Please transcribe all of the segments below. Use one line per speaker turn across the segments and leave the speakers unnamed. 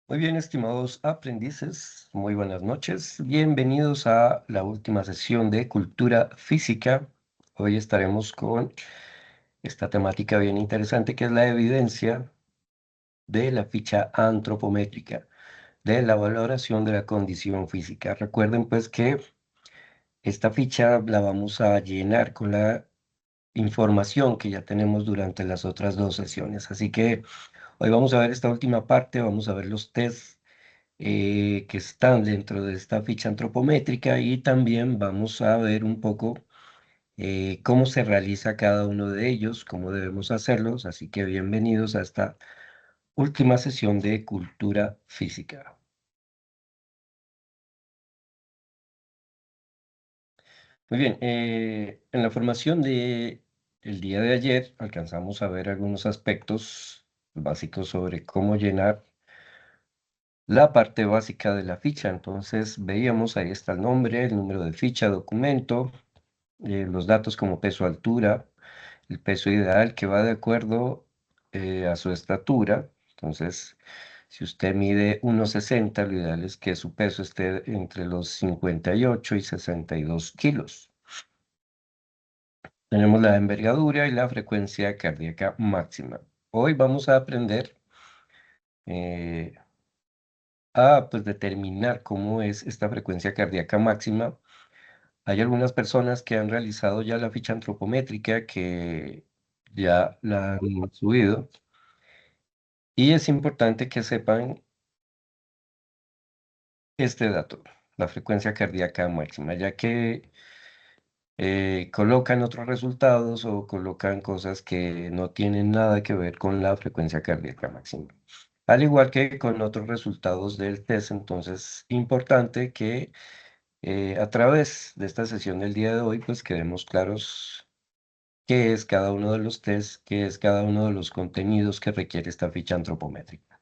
Muy bien, estimados aprendices, muy buenas noches. Bienvenidos a la última sesión de Cultura Física. Hoy estaremos con esta temática bien interesante que es la evidencia de la ficha antropométrica, de la valoración de la condición física. Recuerden pues que esta ficha la vamos a llenar con la información que ya tenemos durante las otras dos sesiones. Así que hoy vamos a ver esta última parte, vamos a ver los test que están dentro de esta ficha antropométrica y también vamos a ver un poco cómo se realiza cada uno de ellos, cómo debemos hacerlos. Así que bienvenidos a esta última sesión de cultura física. Muy bien, en la formación de el día de ayer alcanzamos a ver algunos aspectos básicos sobre cómo llenar la parte básica de la ficha. Entonces veíamos, ahí está el nombre, el número de ficha, documento, los datos como peso, altura, el peso ideal que va de acuerdo a su estatura. Entonces, si usted mide 1,60, lo ideal es que su peso esté entre los 58 y 62 kilos. Tenemos la envergadura y la frecuencia cardíaca máxima. Hoy vamos a aprender eh, a pues, determinar cómo es esta frecuencia cardíaca máxima. Hay algunas personas que han realizado ya la ficha antropométrica, que ya la han subido, y es importante que sepan este dato, la frecuencia cardíaca máxima, ya que colocan otros resultados o colocan cosas que no tienen nada que ver con la frecuencia cardíaca máxima. Al igual que con otros resultados del test, entonces importante que a través de esta sesión del día de hoy, pues quedemos claros qué es cada uno de los tests, qué es cada uno de los contenidos que requiere esta ficha antropométrica.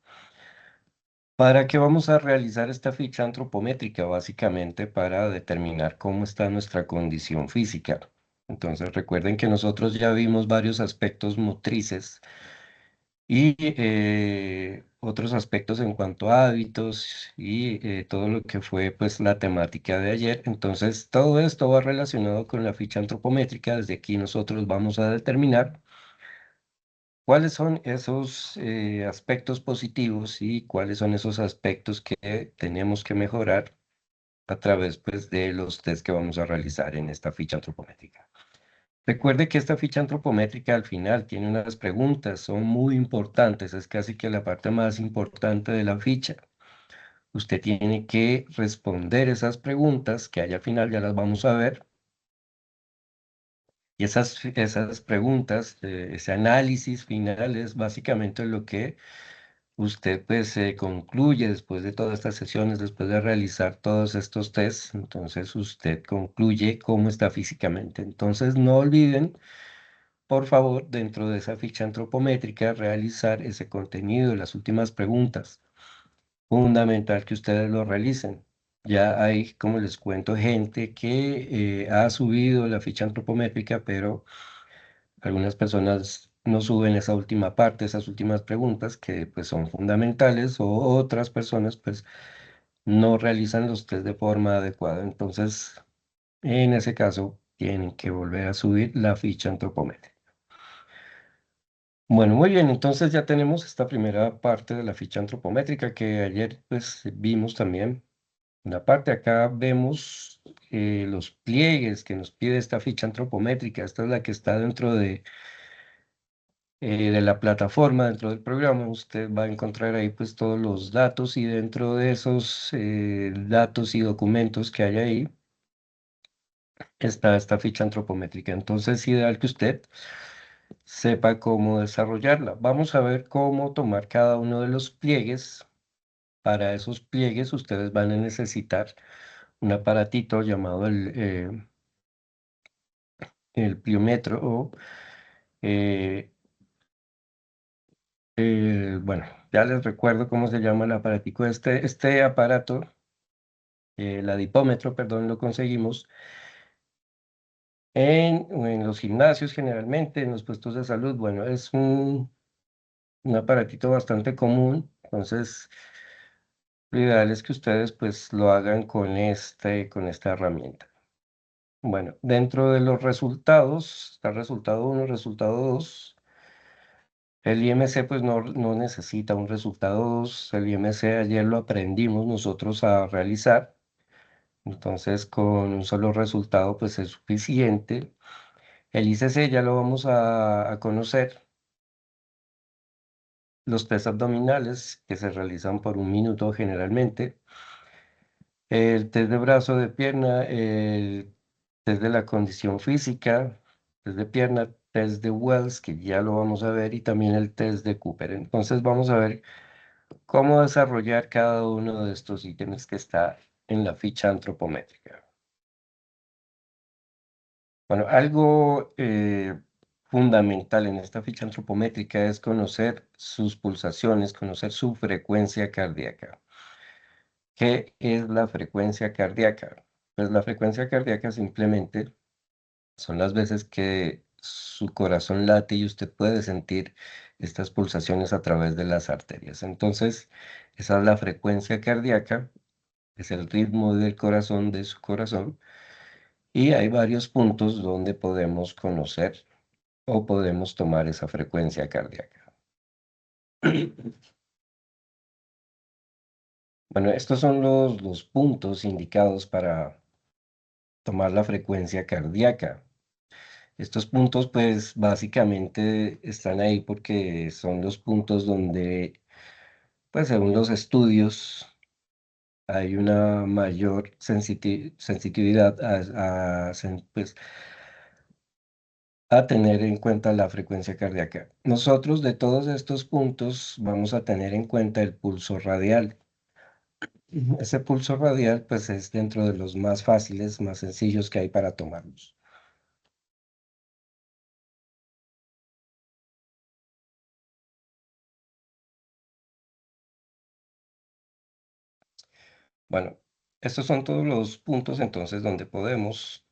¿Para qué vamos a realizar esta ficha antropométrica? Básicamente para determinar cómo está nuestra condición física. Entonces recuerden que nosotros ya vimos varios aspectos motrices y otros aspectos en cuanto a hábitos y todo lo que fue pues la temática de ayer. Entonces todo esto va relacionado con la ficha antropométrica. Desde aquí nosotros vamos a determinar cuáles son esos aspectos positivos y cuáles son esos aspectos que tenemos que mejorar a través pues de los test que vamos a realizar en esta ficha antropométrica. Recuerde que esta ficha antropométrica al final tiene unas preguntas, son muy importantes, es casi que la parte más importante de la ficha. Usted tiene que responder esas preguntas que allá al final ya las vamos a ver. Y esas preguntas, ese análisis final es básicamente lo que usted pues concluye después de todas estas sesiones, después de realizar todos estos tests. Entonces usted concluye cómo está físicamente. Entonces no olviden, por favor, dentro de esa ficha antropométrica, realizar ese contenido, las últimas preguntas. Fundamental que ustedes lo realicen. Ya hay, como les cuento, gente que ha subido la ficha antropométrica, pero algunas personas no suben esa última parte, esas últimas preguntas que pues son fundamentales, o otras personas pues no realizan los test de forma adecuada. Entonces, en ese caso, tienen que volver a subir la ficha antropométrica. Bueno, muy bien, entonces ya tenemos esta primera parte de la ficha antropométrica que ayer pues vimos también. En la parte de acá vemos los pliegues que nos pide esta ficha antropométrica. Esta es la que está dentro de la plataforma, dentro del programa. Usted va a encontrar ahí pues todos los datos, y dentro de esos datos y documentos que hay ahí está esta ficha antropométrica. Entonces es ideal que usted sepa cómo desarrollarla. Vamos a ver cómo tomar cada uno de los pliegues. Para esos pliegues ustedes van a necesitar un aparatito llamado el pliómetro, o eh, bueno, ya les recuerdo cómo se llama el aparatico. Este aparato, el adipómetro, perdón, lo conseguimos en los gimnasios generalmente, en los puestos de salud. Bueno, es un aparatito bastante común. Entonces, Lo ideal es que ustedes pues lo hagan con esta herramienta. Bueno, dentro de los resultados, está resultado uno, resultado 2. El IMC pues no necesita un resultado 2. El IMC ayer lo aprendimos nosotros a realizar. Entonces con un solo resultado pues es suficiente. El ICC ya lo vamos a conocer. Los test abdominales que se realizan por un minuto generalmente. El test de brazo de pierna, el test de la condición física, test de pierna, test de Wells, que ya lo vamos a ver, y también el test de Cooper. Entonces vamos a ver cómo desarrollar cada uno de estos ítems que está en la ficha antropométrica. Bueno, algo fundamental en esta ficha antropométrica es conocer sus pulsaciones, conocer su frecuencia cardíaca. ¿Qué es la frecuencia cardíaca? Pues la frecuencia cardíaca simplemente son las veces que su corazón late y usted puede sentir estas pulsaciones a través de las arterias. Entonces, esa es la frecuencia cardíaca, es el ritmo del corazón, de su corazón, y hay varios puntos donde podemos conocer o podemos tomar esa frecuencia cardíaca. Bueno, estos son los puntos indicados para tomar la frecuencia cardíaca. Estos puntos, pues básicamente están ahí porque son los puntos donde, pues según los estudios, hay una mayor sensitividad pues, a tener en cuenta la frecuencia cardíaca. Nosotros de todos estos puntos vamos a tener en cuenta el pulso radial. Ese pulso radial, pues es dentro de los más fáciles, más sencillos que hay para tomarlos. Bueno, estos son todos los puntos entonces donde podemos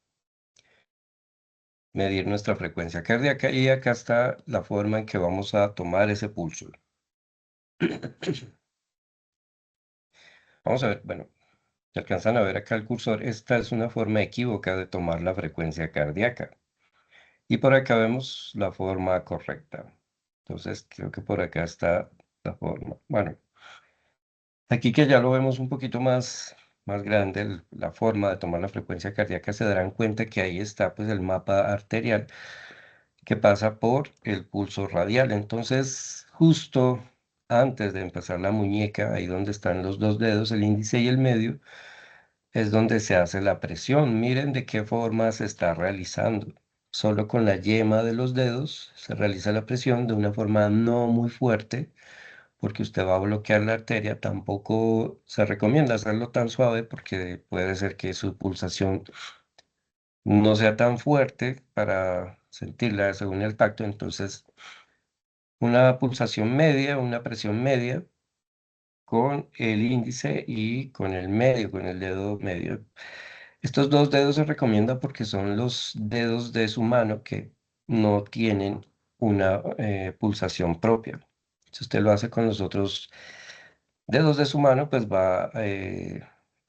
medir nuestra frecuencia cardíaca y acá está la forma en que vamos a tomar ese pulso. Vamos a ver, bueno, si alcanzan a ver acá el cursor, esta es una forma equívoca de tomar la frecuencia cardíaca. Y por acá vemos la forma correcta. Entonces, creo que por acá está la forma. Bueno, aquí que ya lo vemos un poquito más grande, la forma de tomar la frecuencia cardíaca, se darán cuenta que ahí está pues el mapa arterial que pasa por el pulso radial. Entonces, justo antes de empezar la muñeca, ahí donde están los dos dedos, el índice y el medio, es donde se hace la presión. Miren de qué forma se está realizando. Solo con la yema de los dedos se realiza la presión de una forma no muy fuerte, porque usted va a bloquear la arteria. Tampoco se recomienda hacerlo tan suave porque puede ser que su pulsación no sea tan fuerte para sentirla según el tacto. Entonces, una pulsación media, una presión media con el índice y con el medio, con el dedo medio. Estos dos dedos se recomienda porque son los dedos de su mano que no tienen una pulsación propia. Si usted lo hace con los otros dedos de su mano, pues va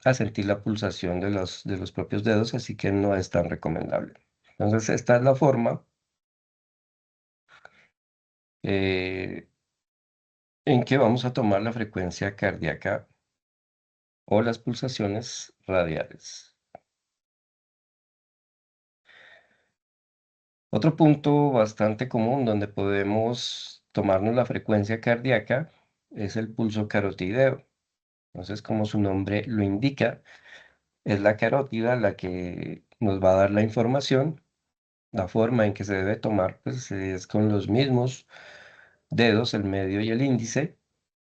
a sentir la pulsación de los propios dedos, así que no es tan recomendable. Entonces, esta es la forma eh, en que vamos a tomar la frecuencia cardíaca o las pulsaciones radiales. Otro punto bastante común donde podemos tomarnos la frecuencia cardíaca es el pulso carotideo. Entonces, como su nombre lo indica, es la carótida la que nos va a dar la información. La forma en que se debe tomar pues, es con los mismos dedos, el medio y el índice,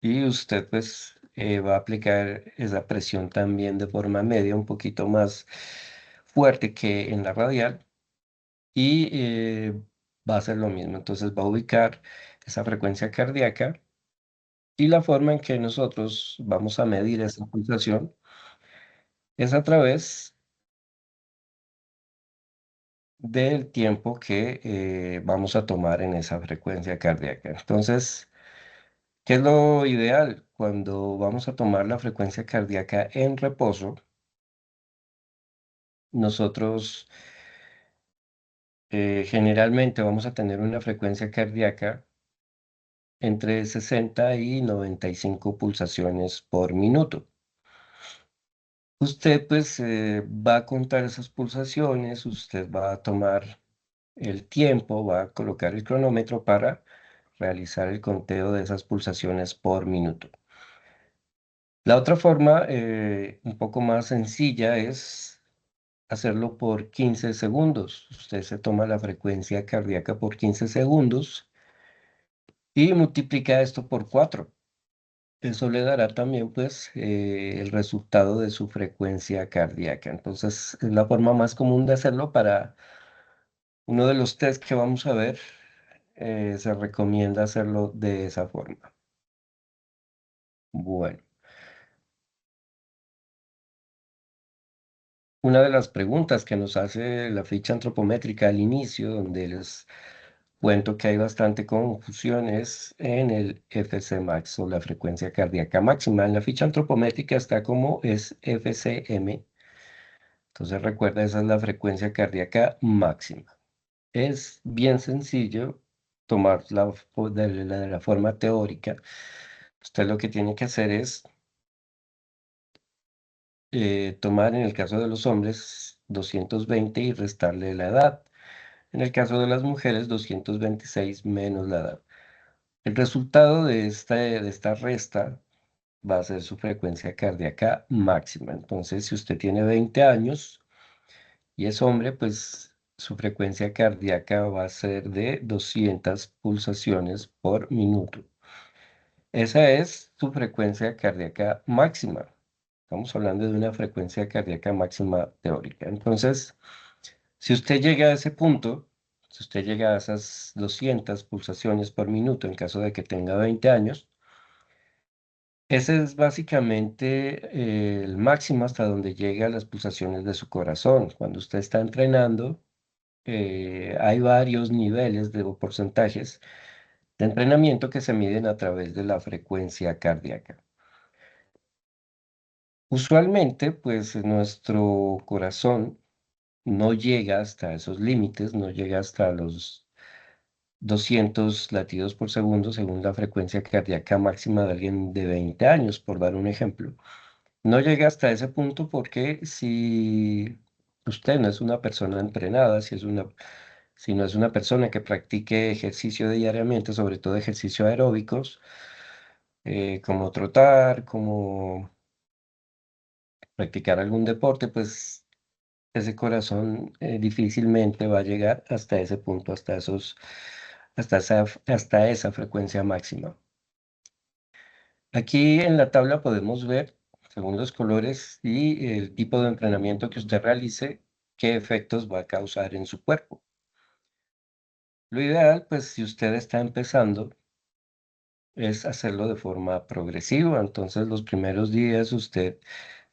y usted pues va a aplicar esa presión también de forma media, un poquito más fuerte que en la radial, y va a hacer lo mismo. Entonces va a ubicar esa frecuencia cardíaca y la forma en que nosotros vamos a medir esa pulsación es a través del tiempo que vamos a tomar en esa frecuencia cardíaca. Entonces, ¿Qué es lo ideal? Cuando vamos a tomar la frecuencia cardíaca en reposo, nosotros generalmente vamos a tener una frecuencia cardíaca entre 60 y 95 pulsaciones por minuto. Usted pues va a contar esas pulsaciones, usted va a tomar el tiempo, va a colocar el cronómetro para realizar el conteo de esas pulsaciones por minuto. La otra forma, un poco más sencilla, es hacerlo por 15 segundos. Usted se toma la frecuencia cardíaca por 15 segundos y multiplica esto por 4. Eso le dará también, pues, el resultado de su frecuencia cardíaca. Entonces, es la forma más común de hacerlo para uno de los test que vamos a ver. Se recomienda hacerlo de esa forma. Bueno, una de las preguntas que nos hace la ficha antropométrica al inicio, donde les cuento que hay bastante confusión, es en el FC max o la frecuencia cardíaca máxima. En la ficha antropométrica está como es FCM. Entonces recuerda, esa es la frecuencia cardíaca máxima. Es bien sencillo tomar de la forma teórica. Usted lo que tiene que hacer es tomar en el caso de los hombres 220 y restarle la edad. En el caso de las mujeres 226 menos la edad. El resultado de esta resta va a ser su frecuencia cardíaca máxima. Entonces, si usted tiene 20 años y es hombre, pues su frecuencia cardíaca va a ser de 200 pulsaciones por minuto. Esa es su frecuencia cardíaca máxima. Estamos hablando de una frecuencia cardíaca máxima teórica. Entonces, si usted llega a ese punto, si usted llega a esas 200 pulsaciones por minuto en caso de que tenga 20 años, ese es básicamente el máximo hasta donde llega las pulsaciones de su corazón. Cuando usted está entrenando, hay varios niveles de o porcentajes de entrenamiento que se miden a través de la frecuencia cardíaca. Usualmente, pues nuestro corazón no llega hasta esos límites, no llega hasta los 200 latidos por segundo según la frecuencia cardíaca máxima de alguien de 20 años, por dar un ejemplo. No llega hasta ese punto porque si usted no es una persona entrenada, si no es una persona que practique ejercicio diariamente, sobre todo ejercicio aeróbicos, como trotar, como practicar algún deporte, pues ese corazón difícilmente va a llegar hasta ese punto, hasta esa frecuencia máxima. Aquí en la tabla podemos ver, según los colores y el tipo de entrenamiento que usted realice, qué efectos va a causar en su cuerpo. Lo ideal, pues si usted está empezando, es hacerlo de forma progresiva. Entonces, los primeros días usted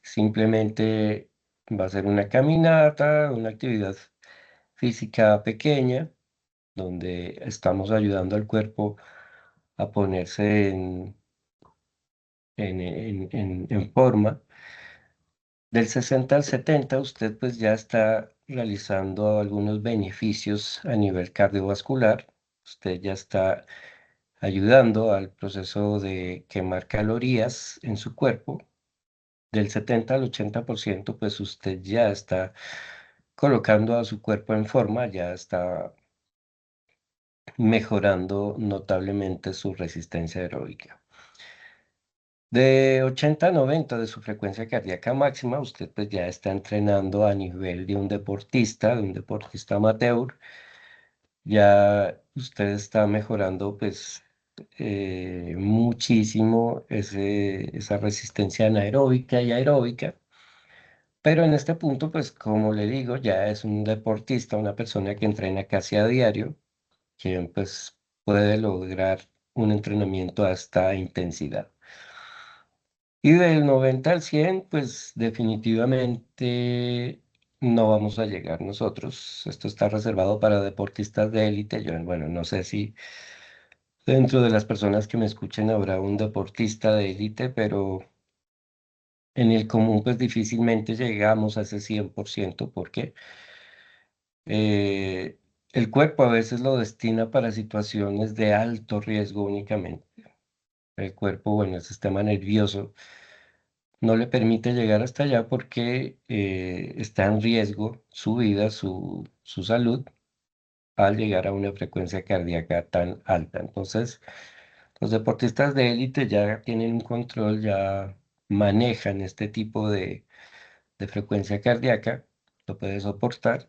simplemente va a hacer una caminata, una actividad física pequeña, donde estamos ayudando al cuerpo a ponerse en forma. Del 60 al 70, usted pues ya está realizando algunos beneficios a nivel cardiovascular. Usted ya está ayudando al proceso de quemar calorías en su cuerpo. Del 70 al 80%, pues usted ya está colocando a su cuerpo en forma, ya está mejorando notablemente su resistencia aeróbica. De 80 a 90 de su frecuencia cardíaca máxima, usted pues ya está entrenando a nivel de un deportista amateur, ya usted está mejorando pues muchísimo esa resistencia anaeróbica y aeróbica, pero en este punto pues como le digo, ya es un deportista, una persona que entrena casi a diario, quien pues puede lograr un entrenamiento a esta intensidad. Y del 90 al 100, pues definitivamente no vamos a llegar nosotros. Esto está reservado para deportistas de élite. Yo, bueno, no sé si Dentro de las personas que me escuchen habrá un deportista de élite, pero en el común pues difícilmente llegamos a ese 100%. Porque eh, el cuerpo a veces lo destina para situaciones de alto riesgo únicamente. El cuerpo, bueno, el sistema nervioso no le permite llegar hasta allá porque está en riesgo su vida, su salud, al llegar a una frecuencia cardíaca tan alta. Entonces, los deportistas de élite ya tienen un control, ya manejan este tipo de frecuencia cardíaca, lo puede soportar,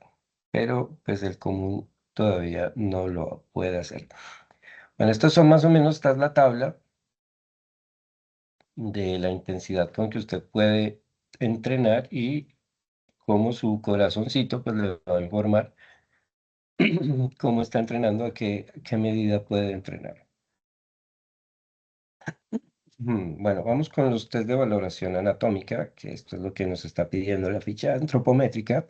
pero pues el común todavía no lo puede hacer. Bueno, estos son más o menos, esta es la tabla de la intensidad con que usted puede entrenar y cómo su corazoncito pues le va a informar cómo está entrenando, a qué medida puede entrenar. Bueno, vamos con los test de valoración anatómica, que esto es lo que nos está pidiendo la ficha antropométrica.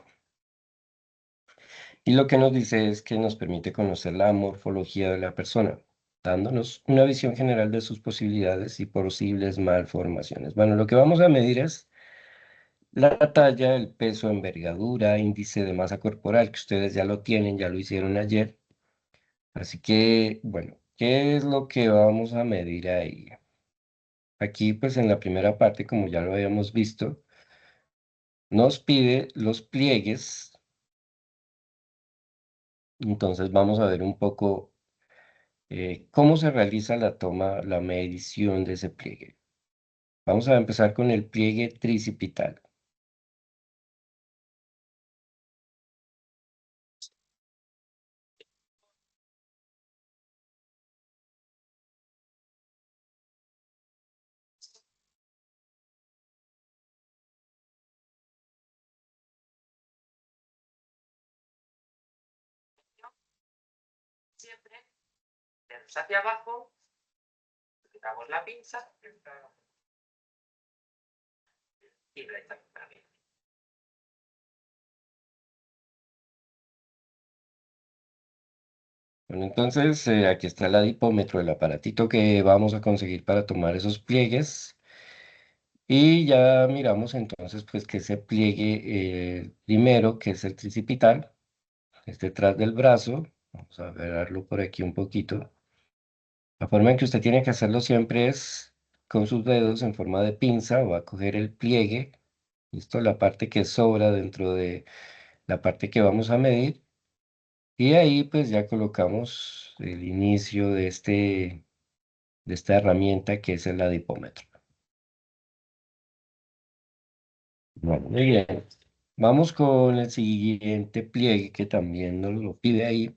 Y lo que nos dice es que nos permite conocer la morfología de la persona, dándonos una visión general de sus posibilidades y posibles malformaciones. Bueno, lo que vamos a medir es la talla, el peso, envergadura, índice de masa corporal, que ustedes ya lo tienen, ya lo hicieron ayer. Así que, bueno, ¿qué es lo que vamos a medir ahí? Aquí, pues en la primera parte, como ya lo habíamos visto, nos pide los pliegues. Entonces vamos a ver un poco cómo se realiza la toma, la medición de ese pliegue. Vamos a empezar con el pliegue tricipital. Bueno, entonces aquí está el adipómetro, el aparatito que vamos a conseguir para tomar esos pliegues. Y ya miramos entonces pues que ese pliegue primero, que es el tricipital, es detrás del brazo. Vamos a verlo por aquí un poquito. La forma en que usted tiene que hacerlo siempre es con sus dedos en forma de pinza. Va a coger el pliegue, listo, la parte que sobra dentro de la parte que vamos a medir. Y ahí pues ya colocamos el inicio de esta herramienta que es el adipómetro. Bueno, muy bien. Vamos con el siguiente pliegue que también nos lo pide ahí,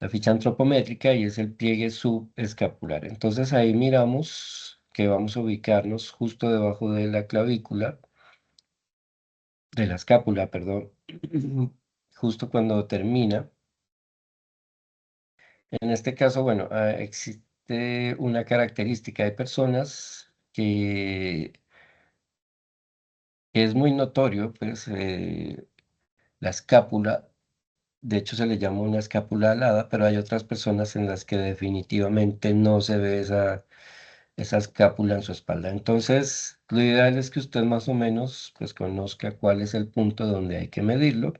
la ficha antropométrica, y es el pliegue subescapular. Entonces ahí miramos que vamos a ubicarnos justo debajo de la clavícula, de la escápula, perdón, justo cuando termina. En este caso, bueno, existe una característica de personas que es muy notorio, pues la escápula. De hecho, se le llama una escápula alada, pero hay otras personas en las que definitivamente no se ve esa escápula en su espalda. Entonces, lo ideal es que usted más o menos pues conozca cuál es el punto donde hay que medirlo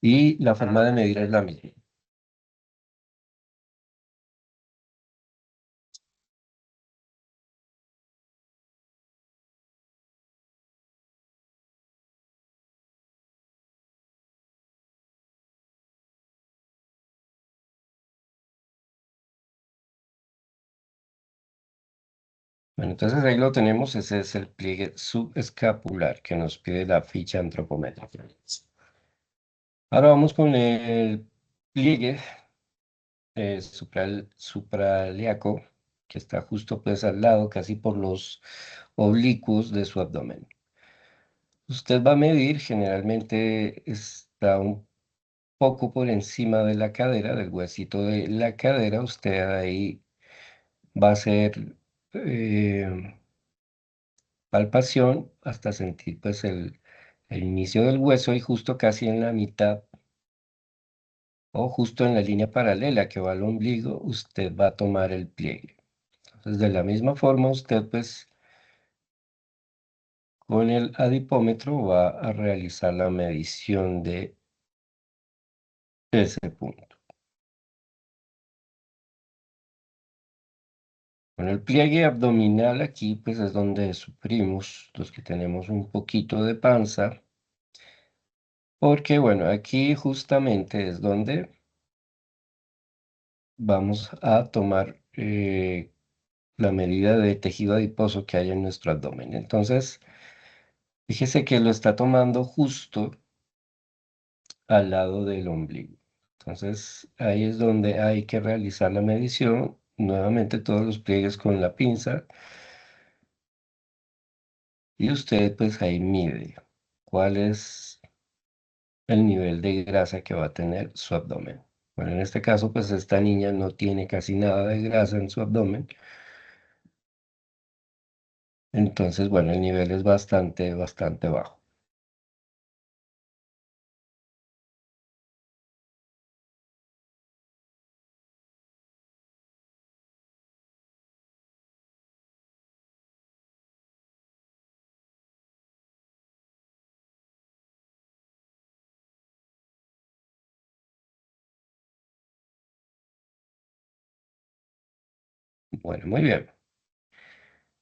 y la forma de medir es la misma. Bueno, entonces ahí lo tenemos, ese es el pliegue subescapular que nos pide la ficha antropométrica. Ahora vamos con el pliegue suprailíaco, que está justo pues al lado, casi por los oblicuos de su abdomen. Usted va a medir, generalmente está un poco por encima de la cadera, del huesito de la cadera. Usted ahí va a hacer palpación hasta sentir pues el inicio del hueso y justo casi en la mitad o justo en la línea paralela que va al ombligo, usted va a tomar el pliegue. Entonces, de la misma forma, usted pues con el adipómetro va a realizar la medición de ese punto. Con el pliegue abdominal aquí pues es donde sufrimos los que tenemos un poquito de panza, porque bueno, aquí justamente es donde vamos a tomar la medida de tejido adiposo que hay en nuestro abdomen. Entonces, fíjese que lo está tomando justo al lado del ombligo. Entonces, ahí es donde hay que realizar la medición. Nuevamente todos los pliegues con la pinza. Y usted pues ahí mide cuál es el nivel de grasa que va a tener su abdomen. Bueno, en este caso pues esta niña no tiene casi nada de grasa en su abdomen. Entonces, bueno, el nivel es bastante bajo. Bueno, muy bien.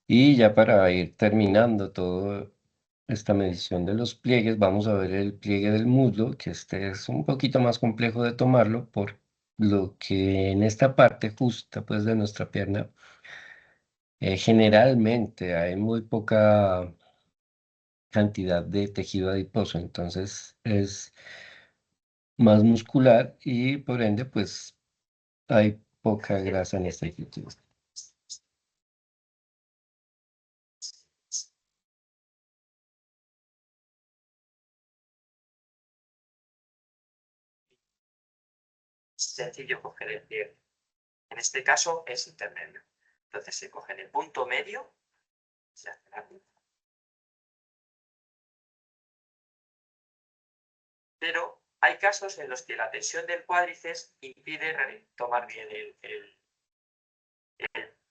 Y ya para ir terminando toda esta medición de los pliegues, vamos a ver el pliegue del muslo, que este es un poquito más complejo de tomarlo por lo que en esta parte justa pues de nuestra pierna generalmente hay muy poca cantidad de tejido adiposo, entonces es más muscular y por ende pues hay poca grasa en esta actitud.
Sencillo coger el pliegue. En este caso es intermedio. Entonces se coge en el punto medio, se hace la pinza. Pero hay casos en los que la tensión del cuádriceps impide tomar bien el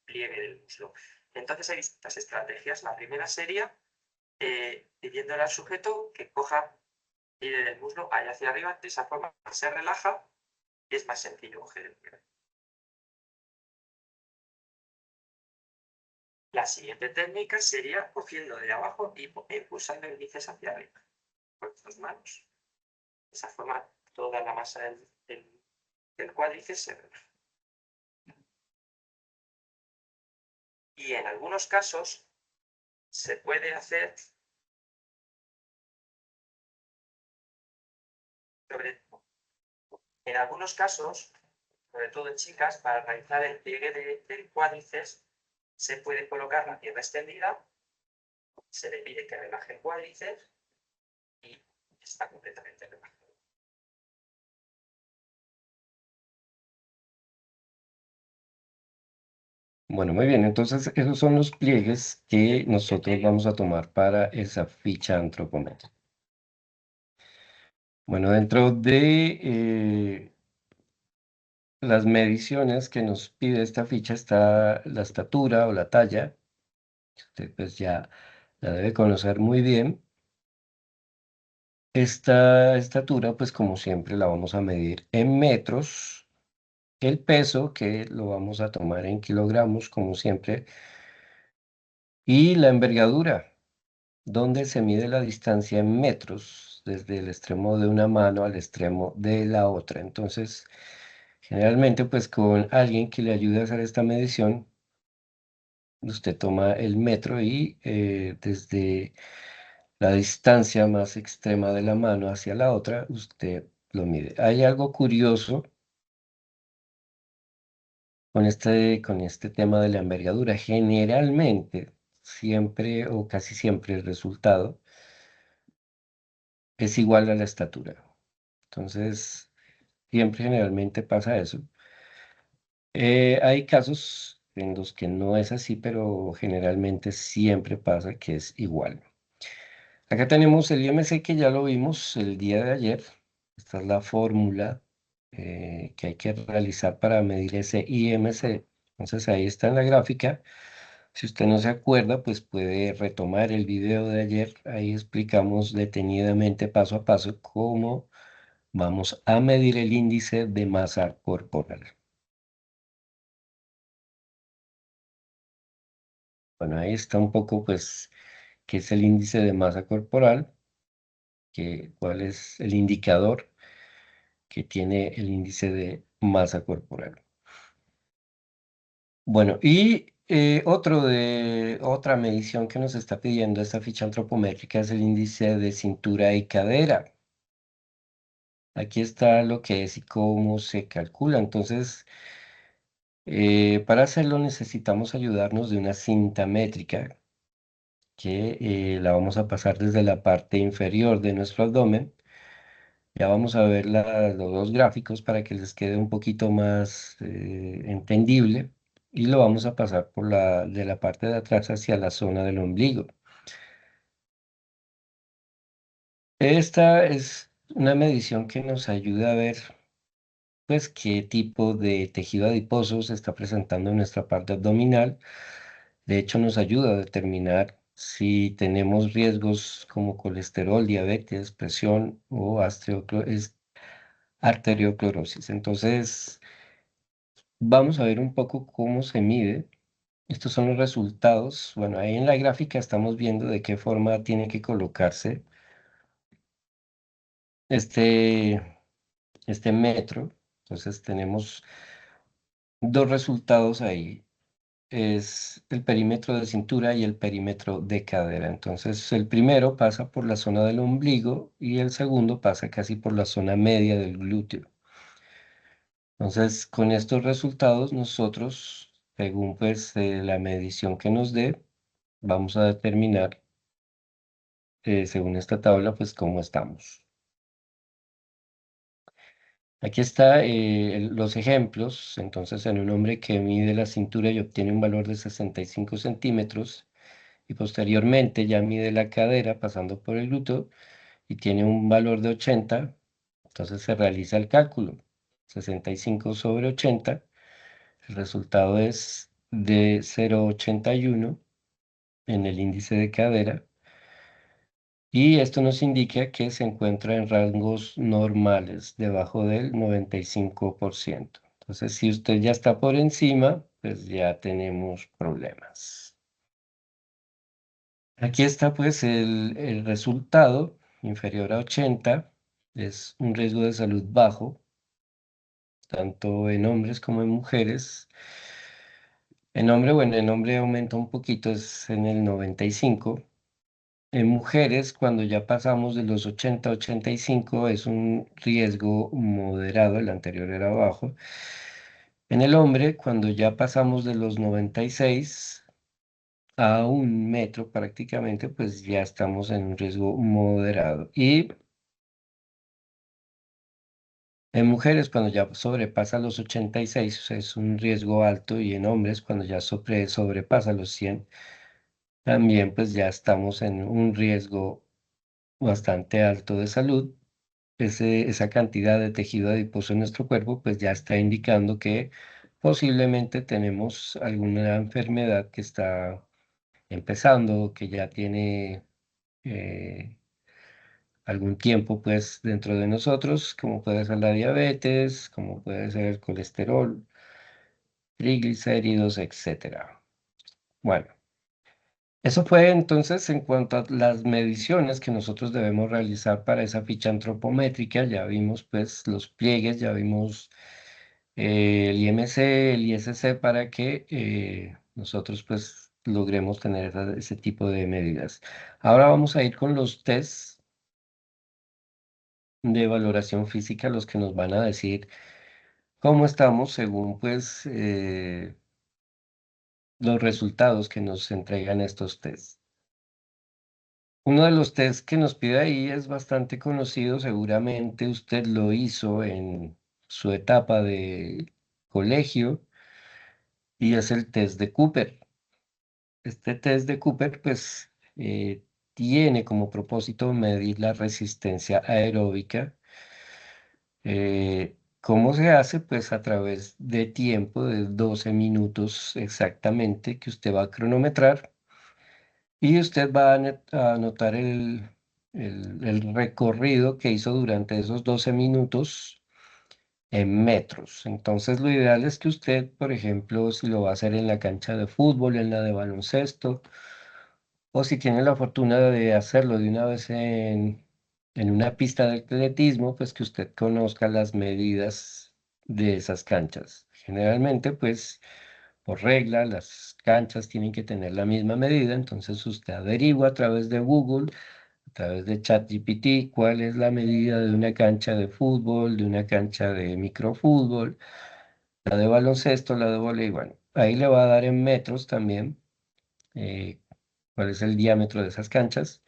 pliegue del muslo. Entonces hay distintas estrategias. La primera sería pidiéndole al sujeto que coja el pliegue del muslo ahí hacia arriba. De esa forma se relaja y es más sencillo coger el pliegue. La siguiente técnica sería cogiendo de abajo y impulsando el bíceps hacia arriba con las dos manos. De esa forma toda la masa del cuádriceps se relaja. Y en algunos casos se puede hacer, sobre, en algunos casos, sobre todo en chicas, para realizar el pliegue del cuádriceps, se puede colocar la pierna extendida, se le pide que relaje el cuádriceps y está completamente relajado.
Bueno, muy bien, entonces esos son los pliegues que nosotros vamos a tomar para esa ficha antropométrica. Bueno, dentro de las mediciones que nos pide esta ficha está la estatura o la talla. Usted pues ya la debe conocer muy bien. Esta estatura pues como siempre la vamos a medir en metros. El peso que lo vamos a tomar en kilogramos como siempre. Y la envergadura, donde se mide la distancia en metros desde el extremo de una mano al extremo de la otra. Entonces, generalmente pues con alguien que le ayude a hacer esta medición, usted toma el metro y desde la distancia más extrema de la mano hacia la otra, usted lo mide. Hay algo curioso con este tema de la envergadura. Generalmente, siempre o casi siempre el resultado es igual a la estatura. Entonces, siempre generalmente pasa eso. Hay casos en los que no es así, pero generalmente siempre pasa que es igual. Acá tenemos el IMC que ya lo vimos el día de ayer. Esta es la fórmula que hay que realizar para medir ese IMC. Entonces ahí está en la gráfica. Si usted no se acuerda, pues puede retomar el video de ayer. Ahí explicamos detenidamente, paso a paso, cómo vamos a medir el índice de masa corporal. Bueno, ahí está un poco, pues, qué es el índice de masa corporal, cuál es el indicador que tiene el índice de masa corporal. Bueno, y otra medición que nos está pidiendo esta ficha antropométrica es el índice de cintura y cadera. Aquí está lo que es y cómo se calcula. Entonces, para hacerlo necesitamos ayudarnos de una cinta métrica que la vamos a pasar desde la parte inferior de nuestro abdomen. Ya vamos a ver los dos gráficos para que les quede un poquito más entendible y lo vamos a pasar de la parte de atrás hacia la zona del ombligo. Esta es una medición que nos ayuda a ver pues qué tipo de tejido adiposo se está presentando en nuestra parte abdominal. De hecho, nos ayuda a determinar si tenemos riesgos como colesterol, diabetes, presión o arterioclorosis. Entonces, vamos a ver un poco cómo se mide. Estos son los resultados. Bueno, ahí en la gráfica estamos viendo de qué forma tiene que colocarse este, este metro. Entonces tenemos dos resultados ahí. Es el perímetro de cintura y el perímetro de cadera. Entonces el primero pasa por la zona del ombligo y el segundo pasa casi por la zona media del glúteo. Entonces con estos resultados nosotros, según pues la medición que nos dé, vamos a determinar según esta tabla pues cómo estamos. Aquí está los ejemplos. Entonces en un hombre que mide la cintura y obtiene un valor de 65 centímetros, y posteriormente ya mide la cadera pasando por el glúteo y tiene un valor de 80, entonces se realiza el cálculo. 65 sobre 80, el resultado es de 0,81 en el índice de cadera y esto nos indica que se encuentra en rangos normales, debajo del 95%. Entonces, si usted ya está por encima, pues ya tenemos problemas. Aquí está pues el resultado, inferior a 80, es un riesgo de salud bajo, tanto en hombres como en mujeres. En hombre, bueno, en hombre aumenta un poquito, es en el 95. En mujeres, cuando ya pasamos de los 80 a 85, es un riesgo moderado, el anterior era bajo. En el hombre, cuando ya pasamos de los 96 a 1 metro prácticamente, pues ya estamos en un riesgo moderado. Y en mujeres, cuando ya sobrepasa los 86, o sea, es un riesgo alto, y en hombres, cuando ya sobrepasa los 100, también pues ya estamos en un riesgo bastante alto de salud. Esa cantidad de tejido adiposo en nuestro cuerpo, pues ya está indicando que posiblemente tenemos alguna enfermedad que está empezando, que ya tiene eh, algún tiempo pues dentro de nosotros, como puede ser la diabetes, como puede ser el colesterol, triglicéridos, etcétera. Bueno, eso fue entonces en cuanto a las mediciones que nosotros debemos realizar para esa ficha antropométrica. Ya vimos pues los pliegues, ya vimos el IMC, el ISC para que nosotros pues logremos tener ese tipo de medidas. Ahora vamos a ir con los tests de valoración física, los que nos van a decir cómo estamos según pues los resultados que nos entregan estos tests. Uno de los tests que nos pide ahí es bastante conocido, seguramente usted lo hizo en su etapa de colegio, y es el test de Cooper. Este test de Cooper pues tiene como propósito medir la resistencia aeróbica ¿Cómo se hace? Pues a través de tiempo de 12 minutos exactamente que usted va a cronometrar y usted va a anotar el recorrido que hizo durante esos 12 minutos en metros. Entonces, lo ideal es que usted, por ejemplo, si lo va a hacer en la cancha de fútbol, en la de baloncesto, o si tiene la fortuna de hacerlo de una vez en una pista de atletismo, pues que usted conozca las medidas de esas canchas. Generalmente, pues, por regla, las canchas tienen que tener la misma medida, entonces usted averigua a través de Google, a través de ChatGPT, cuál es la medida de una cancha de fútbol, de una cancha de microfútbol, la de baloncesto, la de voleibol. Bueno, ahí le va a dar en metros también eh, cuál es el diámetro de esas canchas.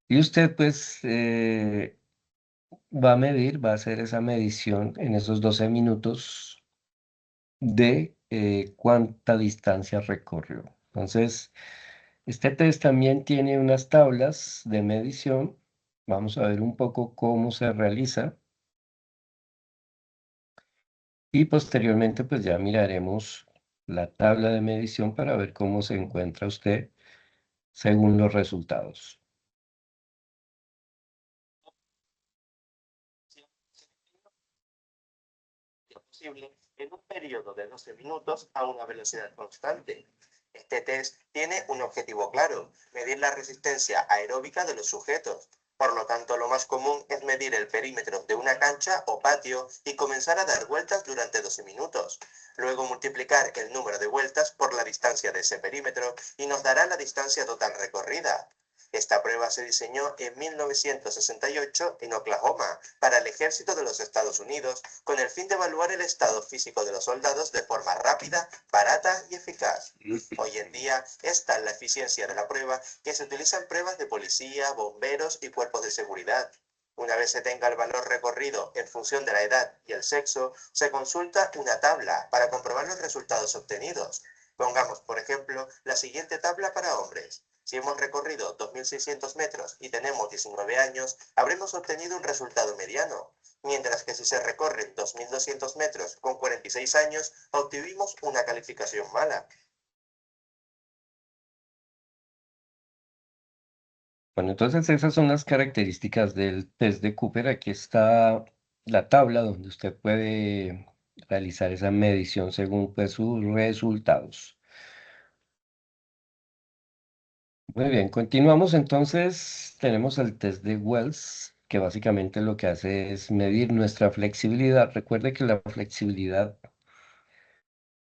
Y usted pues va a medir, va a hacer esa medición en esos 12 minutos de cuánta distancia recorrió. Entonces, este test también tiene unas tablas de medición. Vamos a ver un poco cómo se realiza y posteriormente pues ya miraremos la tabla de medición para ver cómo se encuentra usted según los resultados.
Posible en un periodo de 12 minutos a una velocidad constante. Este test tiene un objetivo claro, medir la resistencia aeróbica de los sujetos. Por lo tanto, lo más común es medir el perímetro de una cancha o patio y comenzar a dar vueltas durante 12 minutos. Luego multiplicar el número de vueltas por la distancia de ese perímetro y nos dará la distancia total recorrida. Esta prueba se diseñó en 1968 en Oklahoma para el ejército de los Estados Unidos con el fin de evaluar el estado físico de los soldados de forma rápida, barata y eficaz. Hoy en día es tal la eficiencia de la prueba que se utilizan pruebas de policía, bomberos y cuerpos de seguridad. Una vez se tenga el valor recorrido en función de la edad y el sexo, se consulta una tabla para comprobar los resultados obtenidos. Pongamos, por ejemplo, la siguiente tabla para hombres. Si hemos recorrido 2.600 metros y tenemos 19 años, habremos obtenido un resultado mediano, mientras que si se recorren 2.200 metros con 46 años, obtuvimos una calificación mala.
Bueno, entonces esas son las características del test de Cooper. Aquí está la tabla donde usted puede realizar esa medición según pues, sus resultados. Muy bien, continuamos entonces. Tenemos el test de Wells, que básicamente lo que hace es medir nuestra flexibilidad. Recuerde que la flexibilidad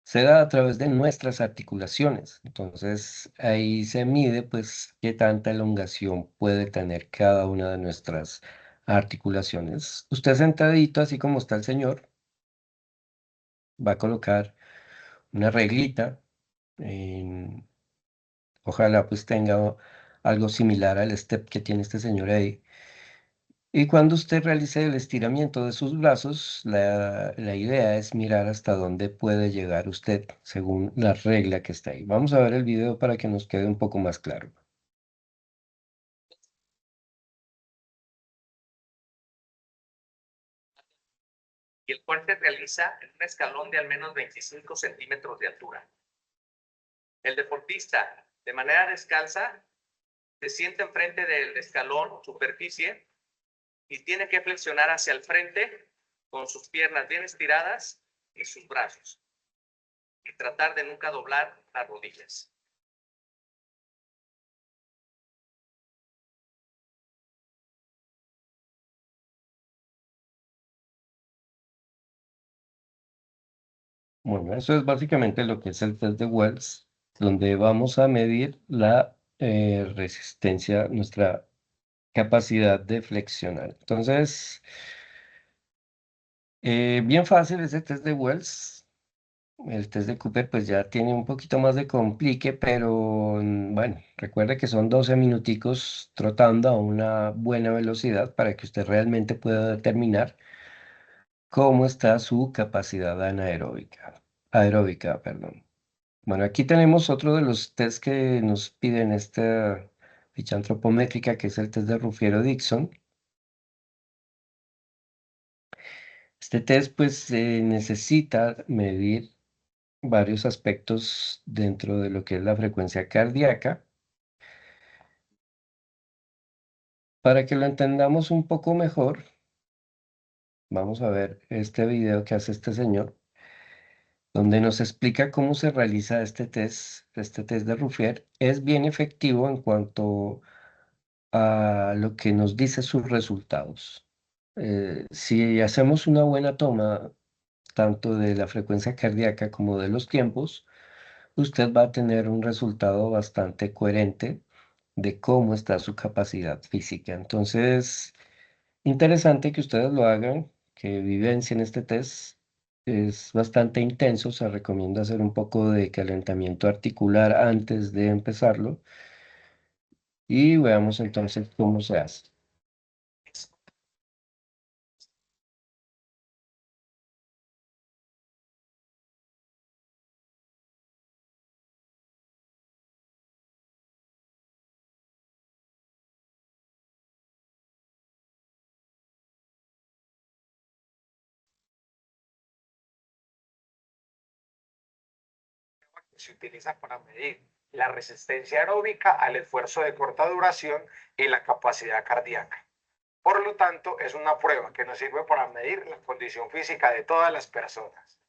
se da a través de nuestras articulaciones. Entonces, ahí se mide, pues, qué tanta elongación puede tener cada una de nuestras articulaciones. Usted sentadito, así como está el señor, va a colocar una reglita. Ojalá, pues, tenga algo similar al step que tiene este señor ahí. Y cuando usted realice el estiramiento de sus brazos, la idea es mirar hasta dónde puede llegar usted según la regla que está ahí. Vamos a ver el video para que nos quede un poco más claro.
Y el cual se realiza en un escalón de al menos 25 centímetros de altura. El deportista, de manera descalza, se sienta enfrente del escalón o superficie y tiene que flexionar hacia el frente con sus piernas bien estiradas y sus brazos. Y tratar de nunca doblar las rodillas.
Bueno, eso es básicamente lo que es el test de Wells, donde vamos a medir la resistencia, nuestra capacidad de flexionar. Entonces, bien fácil ese test de Wells. El test de Cooper pues ya tiene un poquito más de complique, pero bueno, recuerde que son 12 minuticos trotando a una buena velocidad para que usted realmente pueda determinar cómo está su capacidad anaeróbica, aeróbica, perdón. Bueno, aquí tenemos otro de los tests que nos piden esta ficha antropométrica, que es el test de Rufiero-Dixon. Este test pues necesita medir varios aspectos dentro de lo que es la frecuencia cardíaca. Para que lo entendamos un poco mejor, vamos a ver este video que hace este señor, donde nos explica cómo se realiza este test. Este test de Ruffier es bien efectivo en cuanto a lo que nos dice sus resultados. Si hacemos una buena toma tanto de la frecuencia cardíaca como de los tiempos, usted va a tener un resultado bastante coherente de cómo está su capacidad física. Entonces, interesante que ustedes lo hagan, que vivencien este test. Es bastante intenso, se recomienda hacer un poco de calentamiento articular antes de empezarlo y veamos entonces cómo se hace.
Se utiliza para medir la resistencia aeróbica al esfuerzo de corta duración y la capacidad cardíaca. Por lo tanto, es una prueba que nos sirve para medir la condición física de todas las personas.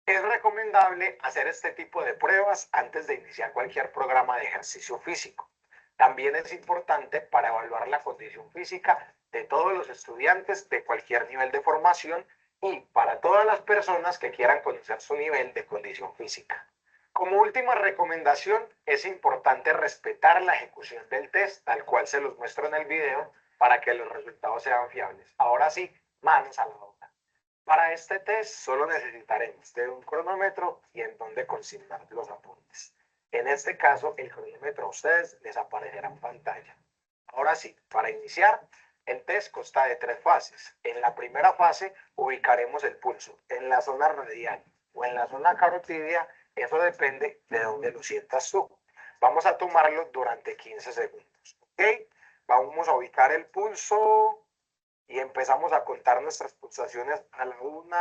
Es recomendable hacer este tipo de pruebas antes de iniciar cualquier programa de ejercicio físico. También es importante para evaluar la condición física de todos los estudiantes de cualquier nivel de formación y para todas las personas que quieran conocer su nivel de condición física. Como última recomendación, es importante respetar la ejecución del test, tal cual se los muestro en el video, para que los resultados sean fiables. Ahora sí, manos a la obra. Para este test solo necesitaremos de un cronómetro y en donde consignar los apuntes. En este caso, el cronómetro a ustedes les aparecerá en pantalla. Ahora sí, para iniciar, el test consta de 3 fases. En la primera fase ubicaremos el pulso en la zona radial o en la zona carotidia. Eso depende de donde lo sientas tú. Vamos a tomarlo durante 15 segundos. ¿Ok? Vamos a ubicar el pulso y empezamos a contar nuestras pulsaciones a la 1,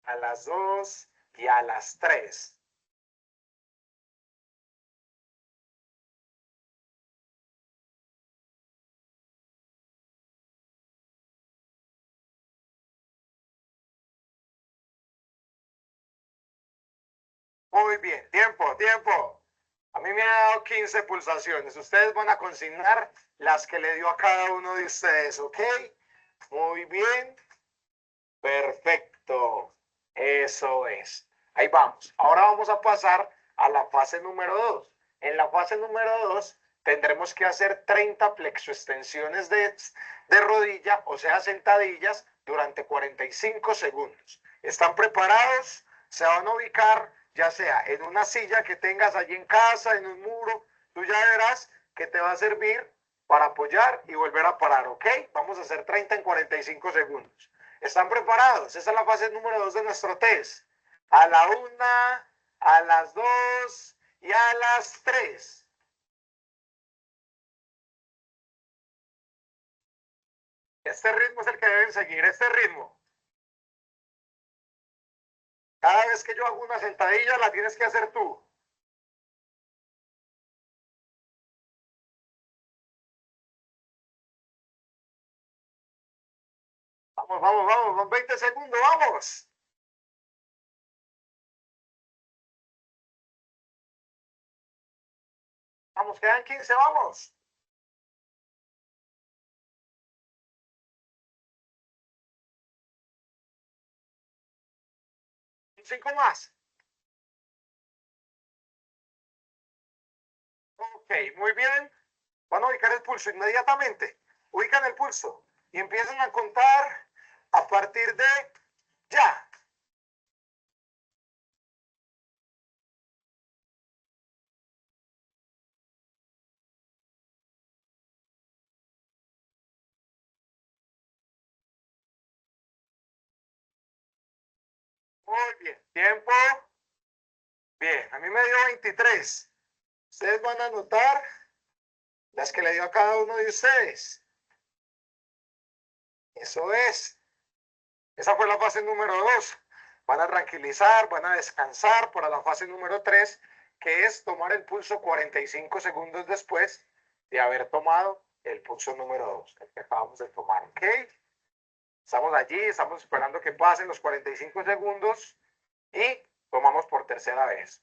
a las 2 y a las 3. Muy bien, tiempo, tiempo. A mí me ha dado 15 pulsaciones. Ustedes van a consignar las que le dio a cada uno de ustedes, ¿ok? Muy bien. Perfecto. Eso es. Ahí vamos. Ahora vamos a pasar a la fase número 2. En la fase número 2 tendremos que hacer 30 plexoextensiones de rodilla, o sea, sentadillas, durante 45 segundos. ¿Están preparados? Se van a ubicar ya sea en una silla que tengas allí en casa, en un muro. Tú ya verás que te va a servir para apoyar y volver a parar, ¿ok? Vamos a hacer 30 en 45 segundos. ¿Están preparados? Esa es la fase número 2 de nuestro test. A la 1, a las 2 y a las 3. Este ritmo es el que deben seguir, este ritmo. Cada vez que yo hago una sentadilla, la tienes que hacer tú. Vamos, vamos, vamos, con 20 segundos, vamos. Vamos, quedan 15, vamos. Cinco más. Ok, muy bien. Van a ubicar el pulso inmediatamente. Ubican el pulso y empiezan a contar a partir de ya. Muy bien. Tiempo. Bien, a mí me dio 23. Ustedes van a anotar las que le dio a cada uno de ustedes. Eso es. Esa fue la fase número 2. Van a tranquilizar, van a descansar para la fase número 3, que es tomar el pulso 45 segundos después de haber tomado el pulso número 2, el que acabamos de tomar. ¿Ok? Estamos allí, estamos esperando que pasen los 45 segundos y tomamos por tercera vez.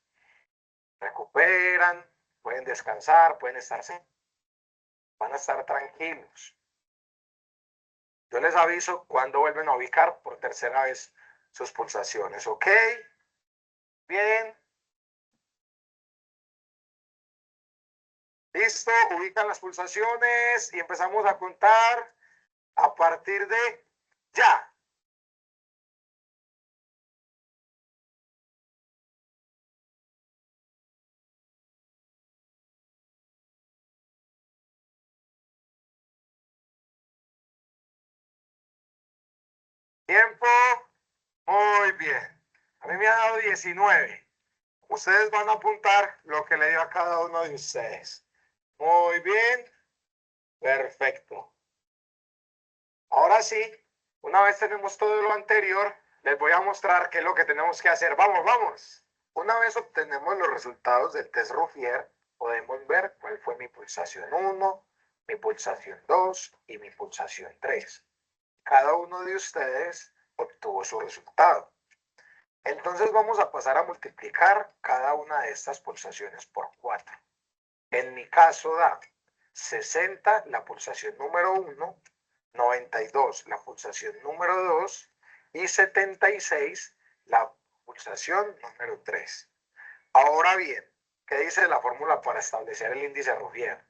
Recuperan, pueden descansar, pueden estar, van a estar tranquilos. Yo les aviso cuando vuelven a ubicar por tercera vez sus pulsaciones, ¿ok? Bien. Listo, ubican las pulsaciones y empezamos a contar a partir de ya. Tiempo. Muy bien. A mí me ha dado 19. Ustedes van a apuntar lo que le dio a cada uno de ustedes. Muy bien. Perfecto. Ahora sí, una vez tenemos todo lo anterior, les voy a mostrar qué es lo que tenemos que hacer. Vamos, vamos. Una vez obtenemos los resultados del test Ruffier, podemos ver cuál fue mi pulsación 1, mi pulsación 2 y mi pulsación 3. Cada uno de ustedes obtuvo su resultado. Entonces vamos a pasar a multiplicar cada una de estas pulsaciones por 4. En mi caso da 60 la pulsación número 1, 92 la pulsación número 2 y 76 la pulsación número 3. Ahora bien, ¿qué dice la fórmula para establecer el índice Ruffier?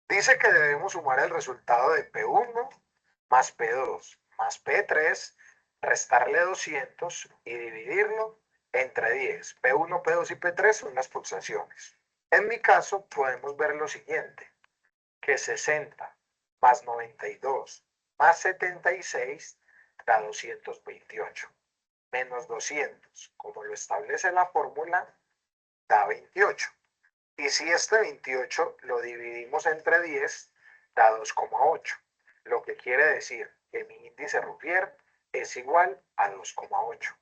Dice que debemos sumar el resultado de P1 más P2 más P3, restarle 200 y dividirlo entre 10. P1, P2 y P3 son las pulsaciones. En mi caso podemos ver lo siguiente, que 60 más 92 más 76 da 228, menos 200, como lo establece la fórmula, da 28. Y si este 28 lo dividimos entre 10, da 2,8, lo que quiere decir que mi índice Ruffier es igual a 2,8.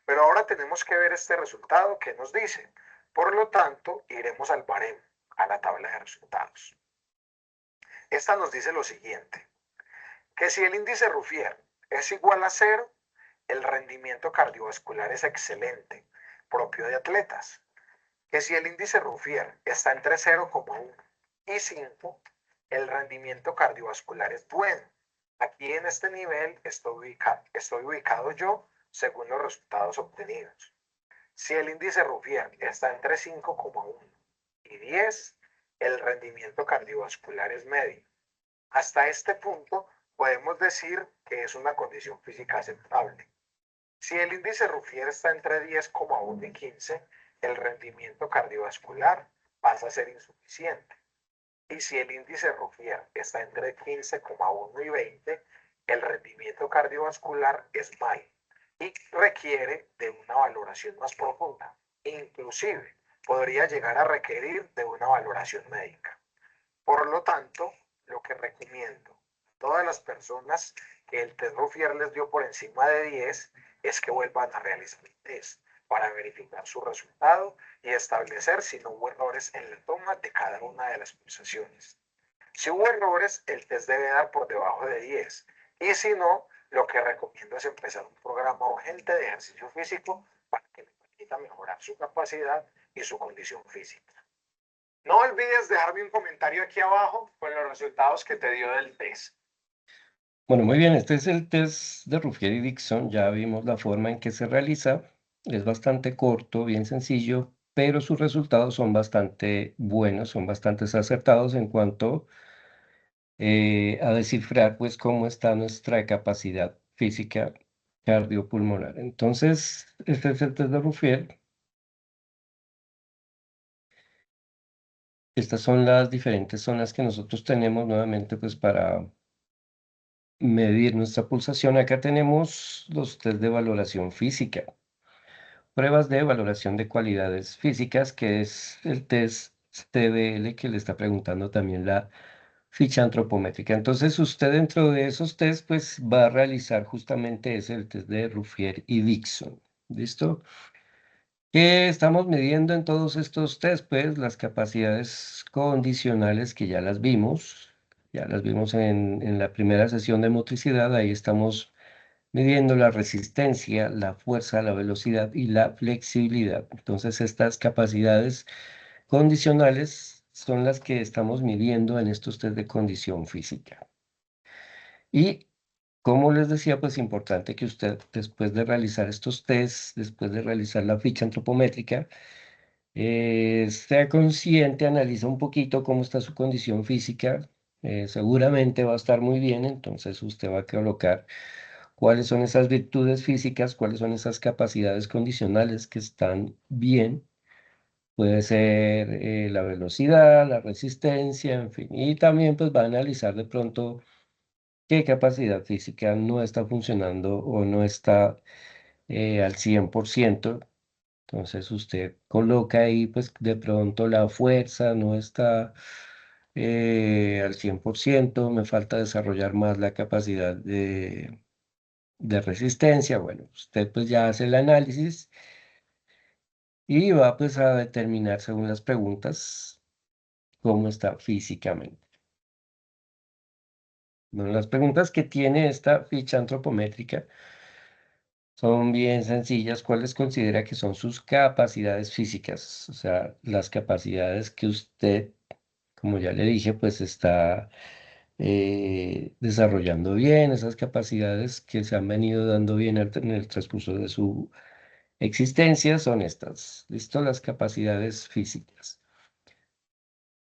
Pero ahora tenemos que ver este resultado que nos dice. Por lo tanto, iremos al baremo, a la tabla de resultados. Esta nos dice lo siguiente, que si el índice Ruffier es igual a 0, el rendimiento cardiovascular es excelente, propio de atletas. Que si el índice Ruffier está entre 0,1 y 5, el rendimiento cardiovascular es bueno. Aquí en este nivel estoy ubicado yo según los resultados obtenidos. Si el índice Ruffier está entre 5,1 y 10, el rendimiento cardiovascular es medio. Hasta este punto podemos decir que es una condición física aceptable. Si el índice Ruffier está entre 10,1 y 15, el rendimiento cardiovascular pasa a ser insuficiente. Y si el índice Ruffier está entre 15,1 y 20, el rendimiento cardiovascular es malo y requiere de una valoración más profunda. Inclusive podría llegar a requerir de una valoración médica. Por lo tanto, lo que recomiendo a todas las personas que el test Ruffier les dio por encima de 10 es que vuelvan a realizar el test para verificar su resultado y establecer si no hubo errores en la toma de cada una de las pulsaciones. Si hubo errores, el test debe dar por debajo de 10 y si no, lo que recomiendo es empezar un programa urgente de ejercicio físico para que le permita mejorar su capacidad y su condición física. No olvides dejarme un comentario aquí abajo con los resultados que te dio del test.
Bueno, muy bien, este es el test de Ruffier y Dixon. Ya vimos la forma en que se realiza. Es bastante corto, bien sencillo, pero sus resultados son bastante buenos, son bastante acertados en cuanto a descifrar pues cómo está nuestra capacidad física cardiopulmonar. Entonces, este es el test de Ruffier. Estas son las diferentes zonas que nosotros tenemos nuevamente pues para medir nuestra pulsación. Acá tenemos los test de valoración física. Pruebas de valoración de cualidades físicas, que es el test TBL que le está preguntando también la ficha antropométrica. Entonces usted dentro de esos test pues va a realizar justamente ese, el test de Ruffier y Dixon. ¿Listo? ¿Qué estamos midiendo en todos estos test? Pues las capacidades condicionales que ya las vimos en la primera sesión de motricidad, ahí estamos midiendo la resistencia, la fuerza, la velocidad y la flexibilidad. Entonces estas capacidades condicionales son las que estamos midiendo en estos test de condición física. Y como les decía, pues importante que usted después de realizar estos tests, después de realizar la ficha antropométrica, sea consciente, analiza un poquito cómo está su condición física. Seguramente va a estar muy bien, entonces usted va a colocar cuáles son esas virtudes físicas, cuáles son esas capacidades condicionales que están bien. Puede ser la velocidad, la resistencia, en fin. Y también pues va a analizar de pronto qué capacidad física no está funcionando o no está al 100%. Entonces usted coloca ahí pues de pronto la fuerza no está al 100%, me falta desarrollar más la capacidad de resistencia. Bueno, usted pues ya hace el análisis y va pues a determinar según las preguntas cómo está físicamente. Bueno, las preguntas que tiene esta ficha antropométrica son bien sencillas. ¿Cuáles considera que son sus capacidades físicas? O sea, las capacidades que usted, como ya le dije, pues está desarrollando bien, esas capacidades que se han venido dando bien en el transcurso de su existencia son estas. ¿Listo? Las capacidades físicas.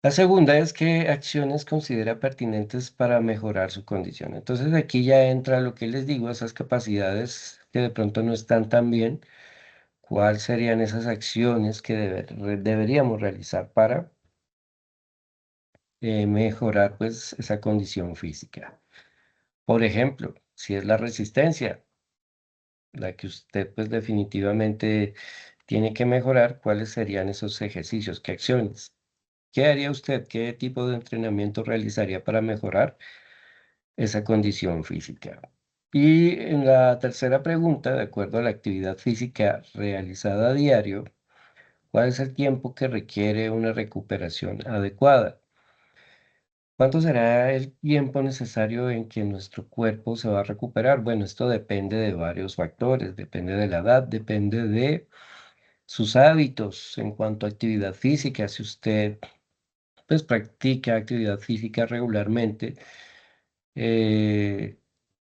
La segunda es qué acciones considera pertinentes para mejorar su condición. Entonces aquí ya entra lo que les digo, esas capacidades que de pronto no están tan bien. ¿Cuáles serían esas acciones que deberíamos realizar para mejorar pues esa condición física? Por ejemplo, si es la resistencia, la que usted pues definitivamente tiene que mejorar, ¿cuáles serían esos ejercicios? ¿Qué acciones? ¿Qué haría usted? ¿Qué tipo de entrenamiento realizaría para mejorar esa condición física? Y en la tercera pregunta, de acuerdo a la actividad física realizada a diario, ¿cuál es el tiempo que requiere una recuperación adecuada? ¿Cuánto será el tiempo necesario en que nuestro cuerpo se va a recuperar? Bueno, esto depende de varios factores, depende de la edad, depende de sus hábitos en cuanto a actividad física. Si usted pues practica actividad física regularmente, eh,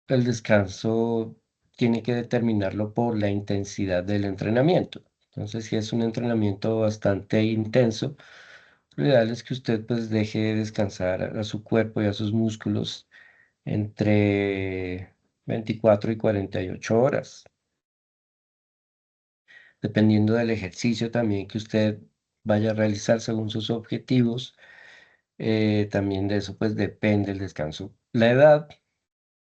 el descanso tiene que determinarlo por la intensidad del entrenamiento. Entonces, si es un entrenamiento bastante intenso, lo ideal es que usted pues deje descansar a su cuerpo y a sus músculos entre 24 y 48 horas, dependiendo del ejercicio también que usted vaya a realizar según sus objetivos. También de eso pues depende el descanso. La edad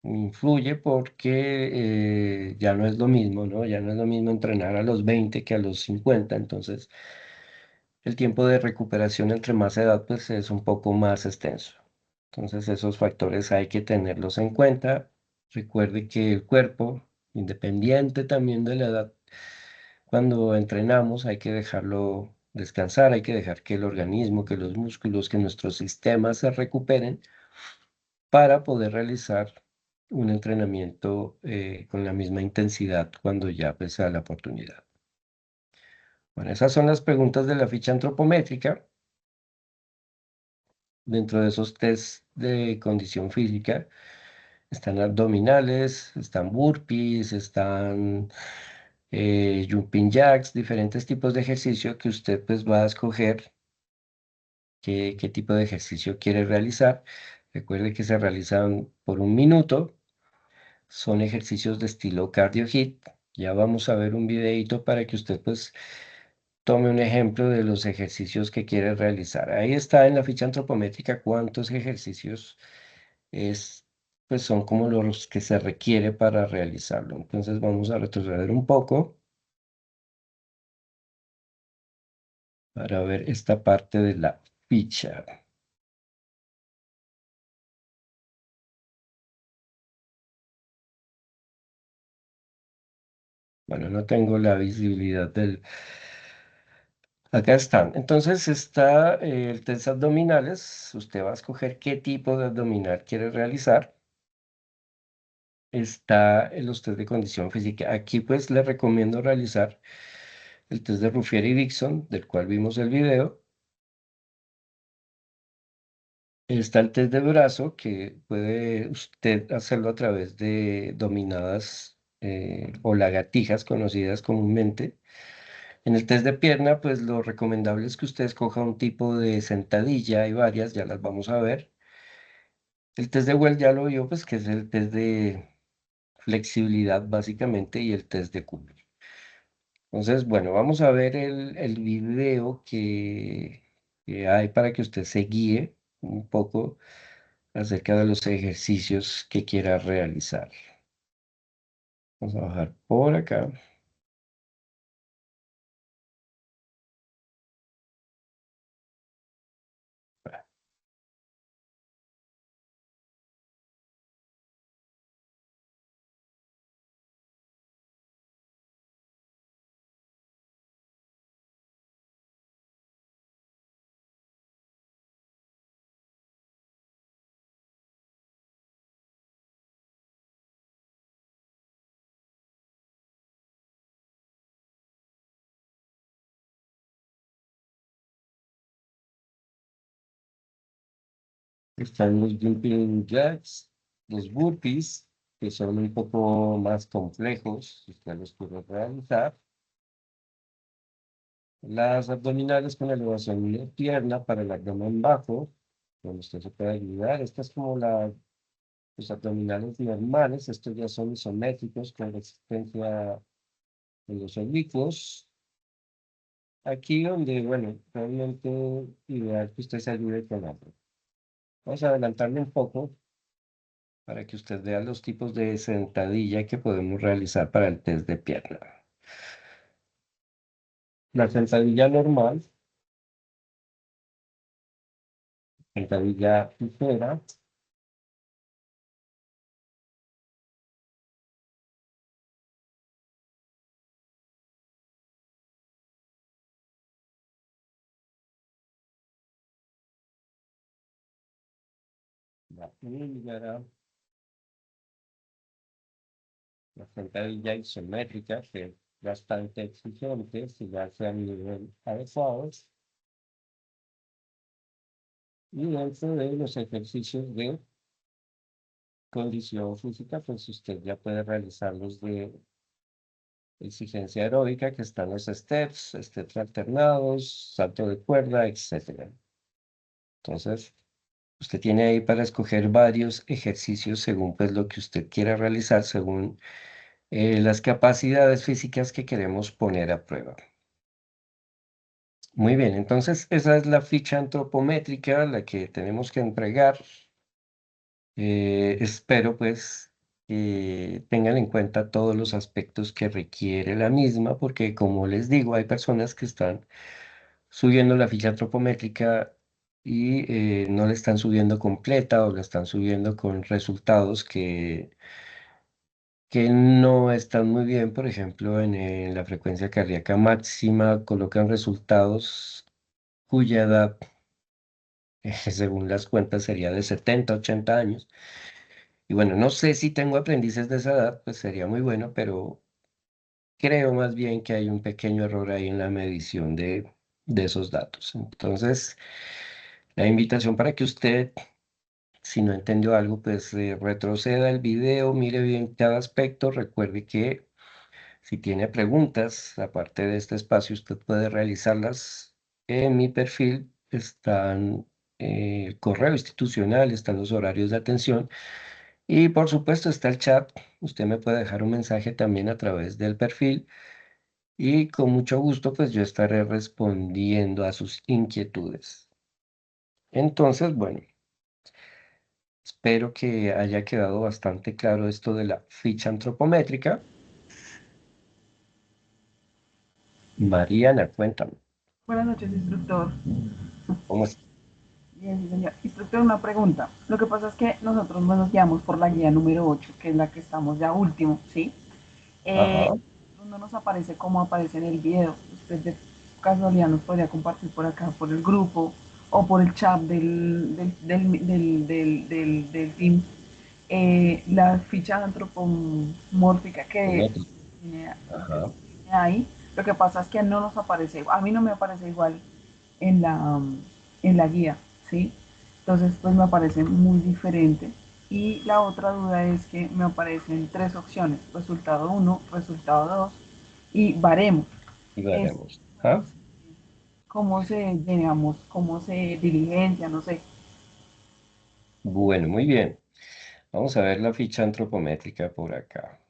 influye porque ya no es lo mismo, ¿no? Ya no es lo mismo entrenar a los 20 que a los 50, entonces el tiempo de recuperación entre más edad pues es un poco más extenso. Entonces esos factores hay que tenerlos en cuenta. Recuerde que el cuerpo, independiente también de la edad, cuando entrenamos hay que dejarlo descansar, hay que dejar que el organismo, que los músculos, que nuestros sistemas se recuperen para poder realizar un entrenamiento con la misma intensidad cuando ya pues, sea la oportunidad. Bueno, esas son las preguntas de la ficha antropométrica. Dentro de esos test de condición física están abdominales, están burpees, están jumping jacks, diferentes tipos de ejercicio que usted pues va a escoger qué tipo de ejercicio quiere realizar. Recuerde que se realizan por un minuto. Son ejercicios de estilo cardio hit. Ya vamos a ver un videito para que usted pues tome un ejemplo de los ejercicios que quiere realizar. Ahí está en la ficha antropométrica cuántos ejercicios es, pues son como los que se requiere para realizarlo. Entonces vamos a retroceder un poco para ver esta parte de la ficha. Bueno, no tengo la visibilidad del... Acá están. Entonces está el test abdominales. Usted va a escoger qué tipo de abdominal quiere realizar. Está los test de condición física. Aquí pues le recomiendo realizar el test de Ruffier y Dixon, del cual vimos el video. Está el test de brazo, que puede usted hacerlo a través de dominadas o lagartijas conocidas comúnmente. En el test de pierna, pues lo recomendable es que usted escoja un tipo de sentadilla, hay varias, ya las vamos a ver. El test de Well ya lo vio, pues que es el test de flexibilidad básicamente y el test de Cooper. Entonces, bueno, vamos a ver el video que hay para que usted se guíe un poco acerca de los ejercicios que quiera realizar. Vamos a bajar por acá. Están los jumping jacks, los burpees, que son un poco más complejos, si usted los quiere realizar. Las abdominales con elevación de pierna para el abdomen bajo, donde usted se puede ayudar. Esta es como los abdominales normales, estos ya son isométricos con resistencia en los oblicuos. Aquí donde, bueno, realmente ideal que usted se ayude con algo. Vamos a adelantarle un poco para que usted vea los tipos de sentadilla que podemos realizar para el test de pierna. La sentadilla normal, sentadilla ligera, la húngara, la sentadilla isométrica, que es bastante exigente, si lo hace a nivel adecuado, y dentro de los ejercicios de condición física, pues usted ya puede realizarlos de exigencia aeróbica, que están los steps alternados, salto de cuerda, etcétera. Entonces, usted tiene ahí para escoger varios ejercicios según pues lo que usted quiera realizar, según las capacidades físicas que queremos poner a prueba. Muy bien, entonces esa es la ficha antropométrica, la que tenemos que entregar. Espero pues que tengan en cuenta todos los aspectos que requiere la misma, porque como les digo, hay personas que están subiendo la ficha antropométrica y no la están subiendo completa o la están subiendo con resultados que no están muy bien. Por ejemplo, en la frecuencia cardíaca máxima colocan resultados cuya edad, según las cuentas, sería de 70, 80 años. Y bueno, no sé si tengo aprendices de esa edad, pues sería muy bueno, pero creo más bien que hay un pequeño error ahí en la medición de esos datos. Entonces, la invitación para que usted, si no entendió algo, pues retroceda el video, mire bien cada aspecto. Recuerde que si tiene preguntas, aparte de este espacio, usted puede realizarlas en mi perfil. Están el correo institucional, están los horarios de atención y por supuesto está el chat. Usted me puede dejar un mensaje también a través del perfil y con mucho gusto pues yo estaré respondiendo a sus inquietudes. Entonces, bueno, espero que haya quedado bastante claro esto de la ficha antropométrica. Mariana, cuéntame,
Buenas noches, instructor.
¿cómo es?
Bien, sí, señor. Instructor, una pregunta. Lo que pasa es que nosotros nos guiamos por la guía número 8, que es la que estamos ya último, ¿sí? Eh,
Ajá.
no nos aparece como aparece en el video. Usted de casualidad nos podría compartir por acá, por el grupo o por el chat del team, la ficha antropomórfica que
Geométrico.
tiene
Ajá.
ahí. Lo que pasa es que no nos aparece, a mí no me aparece igual en la guía, ¿sí? Entonces, pues me aparece muy diferente. Y la otra duda es que me aparecen tres opciones: resultado uno, resultado 2 y baremo.
Y
Es
veremos. ¿Ah?
cómo se, digamos, cómo se diligencia, no sé.
Bueno, muy bien. Vamos a ver la ficha antropométrica por acá.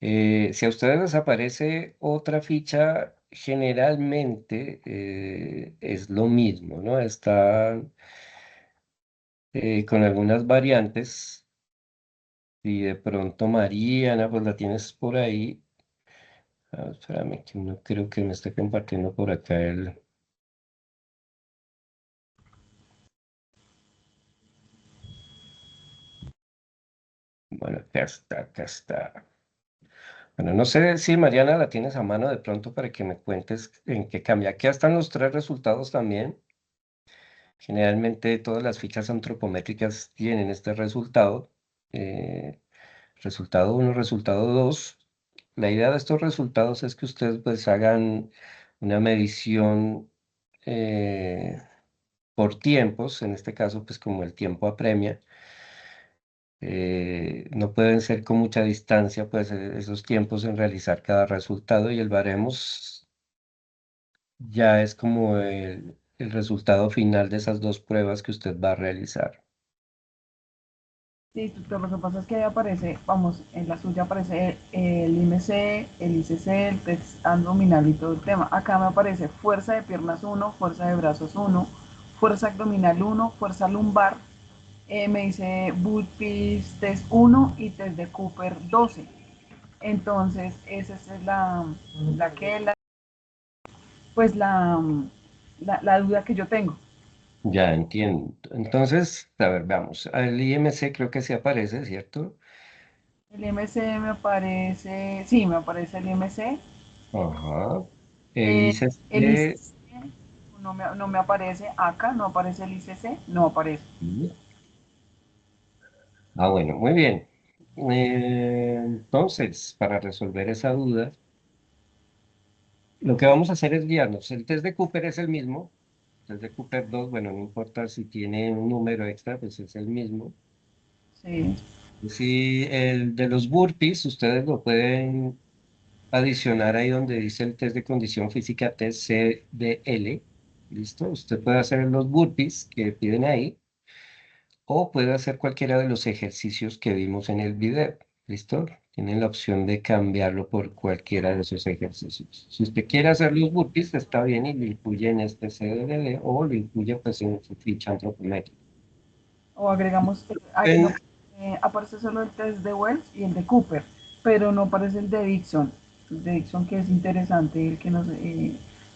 Si a ustedes les aparece otra ficha, generalmente es lo mismo, ¿no? Está con algunas variantes. Y de pronto Mariana, pues la tienes por ahí. Ah, espérame, que no creo que me esté compartiendo por acá el... Bueno, acá está, acá está. Bueno, no sé si Mariana la tienes a mano de pronto para que me cuentes en qué cambia. Aquí están los tres resultados también. Generalmente todas las fichas antropométricas tienen este resultado. eh, resultado uno, resultado 2. La idea de estos resultados es que ustedes pues hagan una medición eh, por tiempos, en este caso pues como el tiempo apremia. No pueden ser con mucha distancia pues esos tiempos en realizar cada resultado, y el baremos ya es como el resultado final de esas dos pruebas que usted va a realizar.
Sí, pero lo que pasa es que ahí aparece, vamos, en la suya aparece el IMC, el ICC, el test abdominal y todo el tema. Acá me aparece fuerza de piernas uno, fuerza de brazos uno, fuerza abdominal uno, fuerza lumbar, me dice burpees test uno y test de Cooper 12. Entonces, esa es la que, la, pues la duda que yo tengo.
Ya entiendo. Entonces, a ver, veamos. El IMC creo que sí aparece, ¿cierto?
El IMC me aparece, sí, me aparece el IMC.
Ajá. El
Eh, el
ICC.
ICC no me aparece acá, no aparece el ICC, no aparece.
Ah, bueno, muy bien. Entonces, para resolver esa duda, lo que vamos a hacer es guiarnos. El test de Cooper es el mismo. El test de Cooper 2, bueno, no importa si tiene un número extra, pues es el mismo.
Sí,
Si el de los burpees, ustedes lo pueden adicionar ahí donde dice el test de condición física TCDL. ¿Listo? Usted puede hacer los burpees que piden ahí, o puede hacer cualquiera de los ejercicios que vimos en el video. ¿Listo? Tienen la opción de cambiarlo por cualquiera de esos ejercicios. Si usted quiere hacer los burpees, está bien y lo incluye en este CDD, o lo incluye pues en su ficha antropométrica.
o agregamos, ahí no, aparece solo el test de Wells y el de Cooper, pero no aparece el de Dixon. El de Dixon, que es interesante, el que nos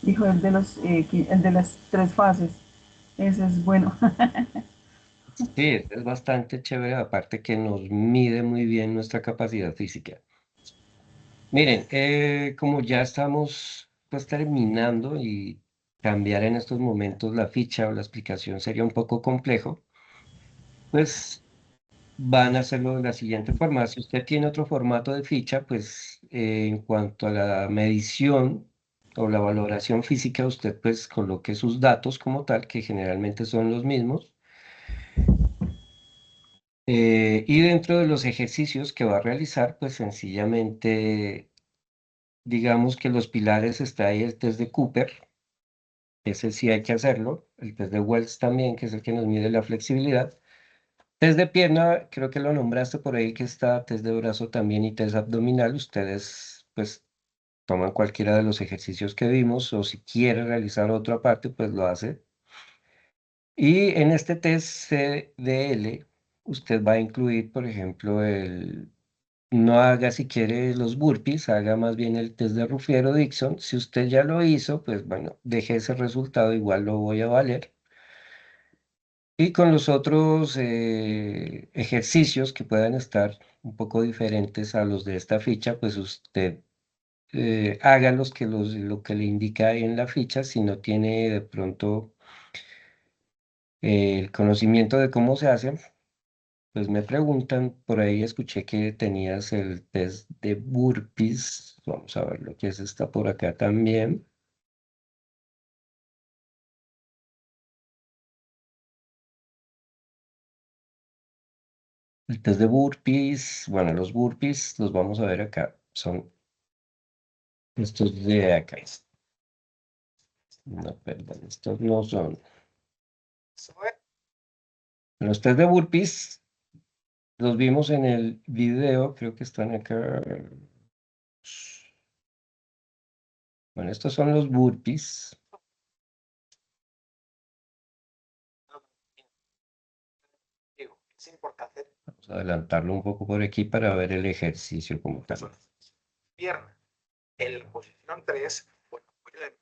dijo el de, el de las tres fases. Ese es bueno.
Sí, es bastante chévere, aparte que nos mide muy bien nuestra capacidad física. Miren, como ya estamos pues terminando y cambiar en estos momentos la ficha o la explicación sería un poco complejo, pues van a hacerlo de la siguiente forma. Si usted tiene otro formato de ficha, pues en cuanto a la medición o la valoración física, usted pues coloque sus datos como tal, que generalmente son los mismos. Y dentro de los ejercicios que va a realizar, pues sencillamente, digamos que los pilares está ahí el test de Cooper, ese sí hay que hacerlo, el test de Wells también, que es el que nos mide la flexibilidad. Test de pierna, creo que lo nombraste por ahí, que está test de brazo también y test abdominal. Ustedes pues toman cualquiera de los ejercicios que vimos, o si quiere realizar otra parte, pues lo hace. Y en este test CDL, usted va a incluir, por ejemplo, no haga si quiere los burpees, haga más bien el test de Rufiero-Dixon. Si usted ya lo hizo, pues bueno, deje ese resultado, igual lo voy a valer. Y con los otros ejercicios que puedan estar un poco diferentes a los de esta ficha, pues usted haga lo que le indica ahí en la ficha. Si no tiene de pronto el conocimiento de cómo se hace, pues me preguntan, por ahí escuché que tenías el test de burpees. Vamos a ver lo que es, está por acá también. El test de burpees, bueno, los burpees los vamos a ver acá. Son estos de acá. No, perdón, estos no son.
Eso es.
Los test de burpees los vimos en el video, creo que están acá. Bueno, estos son los burpees.
Digo, es importante.
Vamos a adelantarlo un poco por aquí para ver el ejercicio como tal.
Pierna. En la posición 3, con apoyo del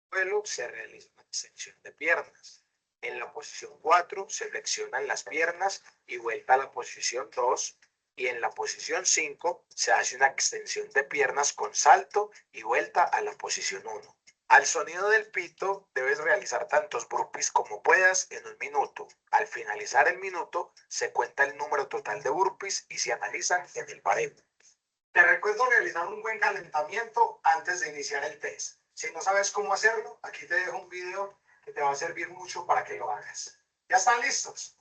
suelo, se realiza una extensión de piernas. En la posición 4 se flexionan las piernas y vuelta a la posición 2. Y en la posición 5 se hace una extensión de piernas con salto y vuelta a la posición 1. Al sonido del pito debes realizar tantos burpees como puedas en un minuto. Al finalizar el minuto se cuenta el número total de burpees y se analizan en el baremo. Te recuerdo realizar un buen calentamiento antes de iniciar el test. Si no sabes cómo hacerlo, aquí te dejo un video que te va a servir mucho para que lo hagas. ¿Ya están listos?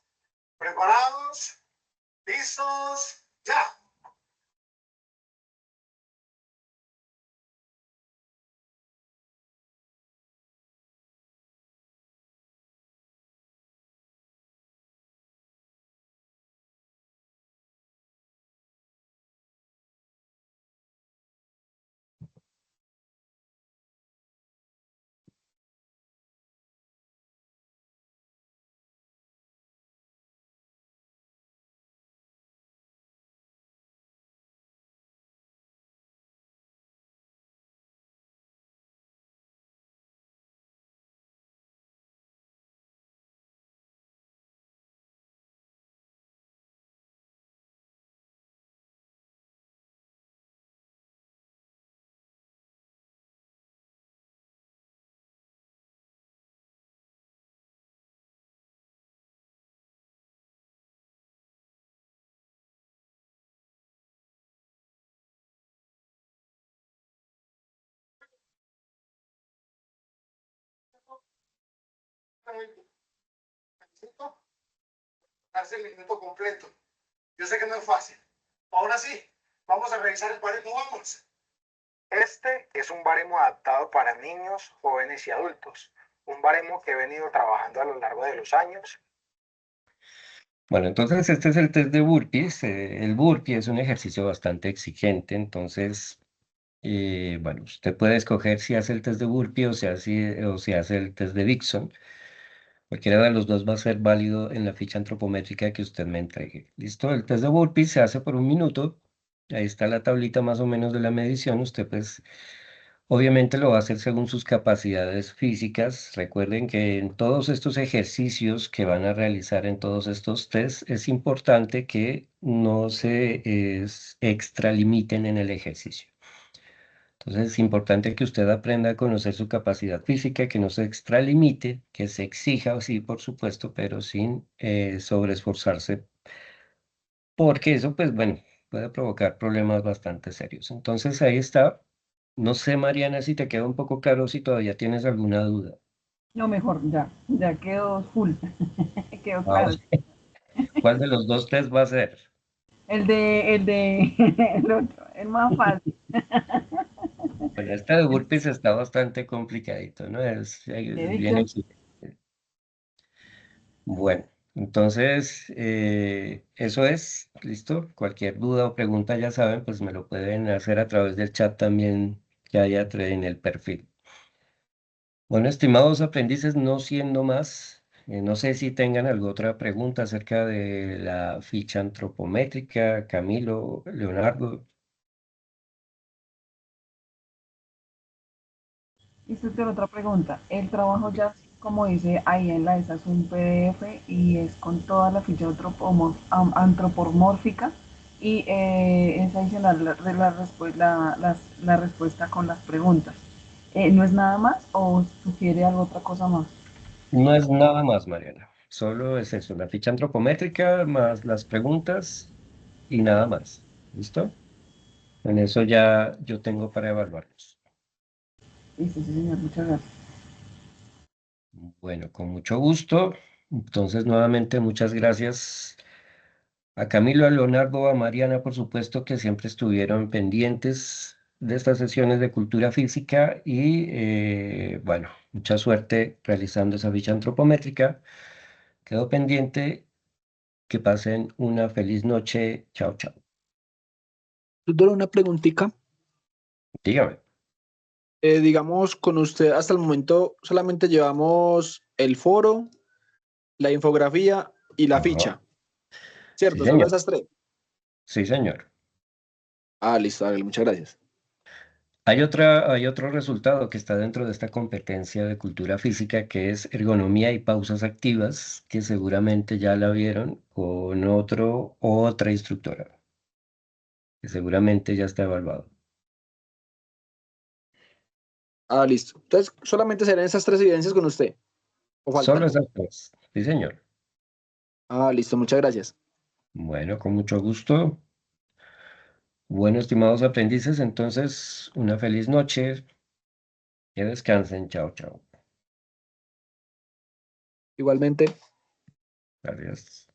¿Preparados? ¿Listos? ¡Ya! Darse el minuto completo. Yo sé que no es fácil. Ahora sí, vamos a revisar el baremo, vamos. Este es un baremo adaptado para niños, jóvenes y adultos. Un baremo que he venido trabajando a lo largo de los años.
Bueno, entonces este es el test de burpees. El burpee es un ejercicio bastante exigente, entonces, bueno, usted puede escoger si hace el test de burpee o si hace el test de Dixon. Cualquiera de los dos va a ser válido en la ficha antropométrica que usted me entregue. ¿Listo? El test de burpees se hace por un minuto. Ahí está la tablita más o menos de la medición. Usted pues obviamente lo va a hacer según sus capacidades físicas. Recuerden que en todos estos ejercicios que van a realizar en todos estos tests es importante que no se extralimiten en el ejercicio. Entonces es importante que usted aprenda a conocer su capacidad física, que no se extralimite, que se exija, sí, por supuesto, pero sin sobreesforzarse, porque eso, pues bueno, puede provocar problemas bastante serios. Entonces ahí está. No sé, Mariana, si te queda un poco claro, si todavía tienes alguna duda.
No, mejor, ya quedó full, quedó
Ah,
claro.
¿cuál de los dos test va a ser?
El otro, el más fácil.
Bueno, este de burpees está bastante complicadito, ¿no?
De
Bien
Dixon,
exigente. Bueno, entonces, eso es, listo. Cualquier duda o pregunta, ya saben, pues me lo pueden hacer a través del chat también que haya en el perfil. Bueno, estimados aprendices, no siendo más, no sé si tengan alguna otra pregunta acerca de la ficha antropométrica, Camilo, Leonardo.
y usted tiene otra pregunta. El trabajo ya, como dice ahí en la esa, es un PDF y es con toda la ficha antropomórfica y es adicional la respuesta con las preguntas. ¿No es nada más o sugiere algo otra cosa más?
No es nada más, Mariana. Solo es eso, la ficha antropométrica más las preguntas y nada más. ¿Listo? En eso ya yo tengo para evaluarlos.
Listo, sí, señor, muchas gracias.
Bueno, con mucho gusto. Entonces, nuevamente, muchas gracias a Camilo, a Leonardo, a Mariana, por supuesto, que siempre estuvieron pendientes de estas sesiones de cultura física y, bueno, mucha suerte realizando esa ficha antropométrica. Quedo pendiente. Que pasen una feliz noche. Chao, chao.
Doctor, una preguntita.
Dígame.
Digamos, con usted hasta el momento solamente llevamos el foro, la infografía y la
Ajá.
ficha,
Sí,
¿cierto? Solo
señor.
esas tres.
Sí, señor.
Ah, listo, hágale, muchas gracias.
Hay otro resultado que está dentro de esta competencia de cultura física que es ergonomía y pausas activas, que seguramente ya la vieron con otra instructora, que seguramente ya está evaluado.
Ah, listo. Entonces, solamente serán esas tres evidencias con usted. ¿O
Solo
faltan?
esas tres. Sí, señor.
Ah, listo, muchas gracias.
Bueno, con mucho gusto. Bueno, estimados aprendices, entonces una feliz noche. Que descansen. Chao, chao.
Igualmente.
Gracias.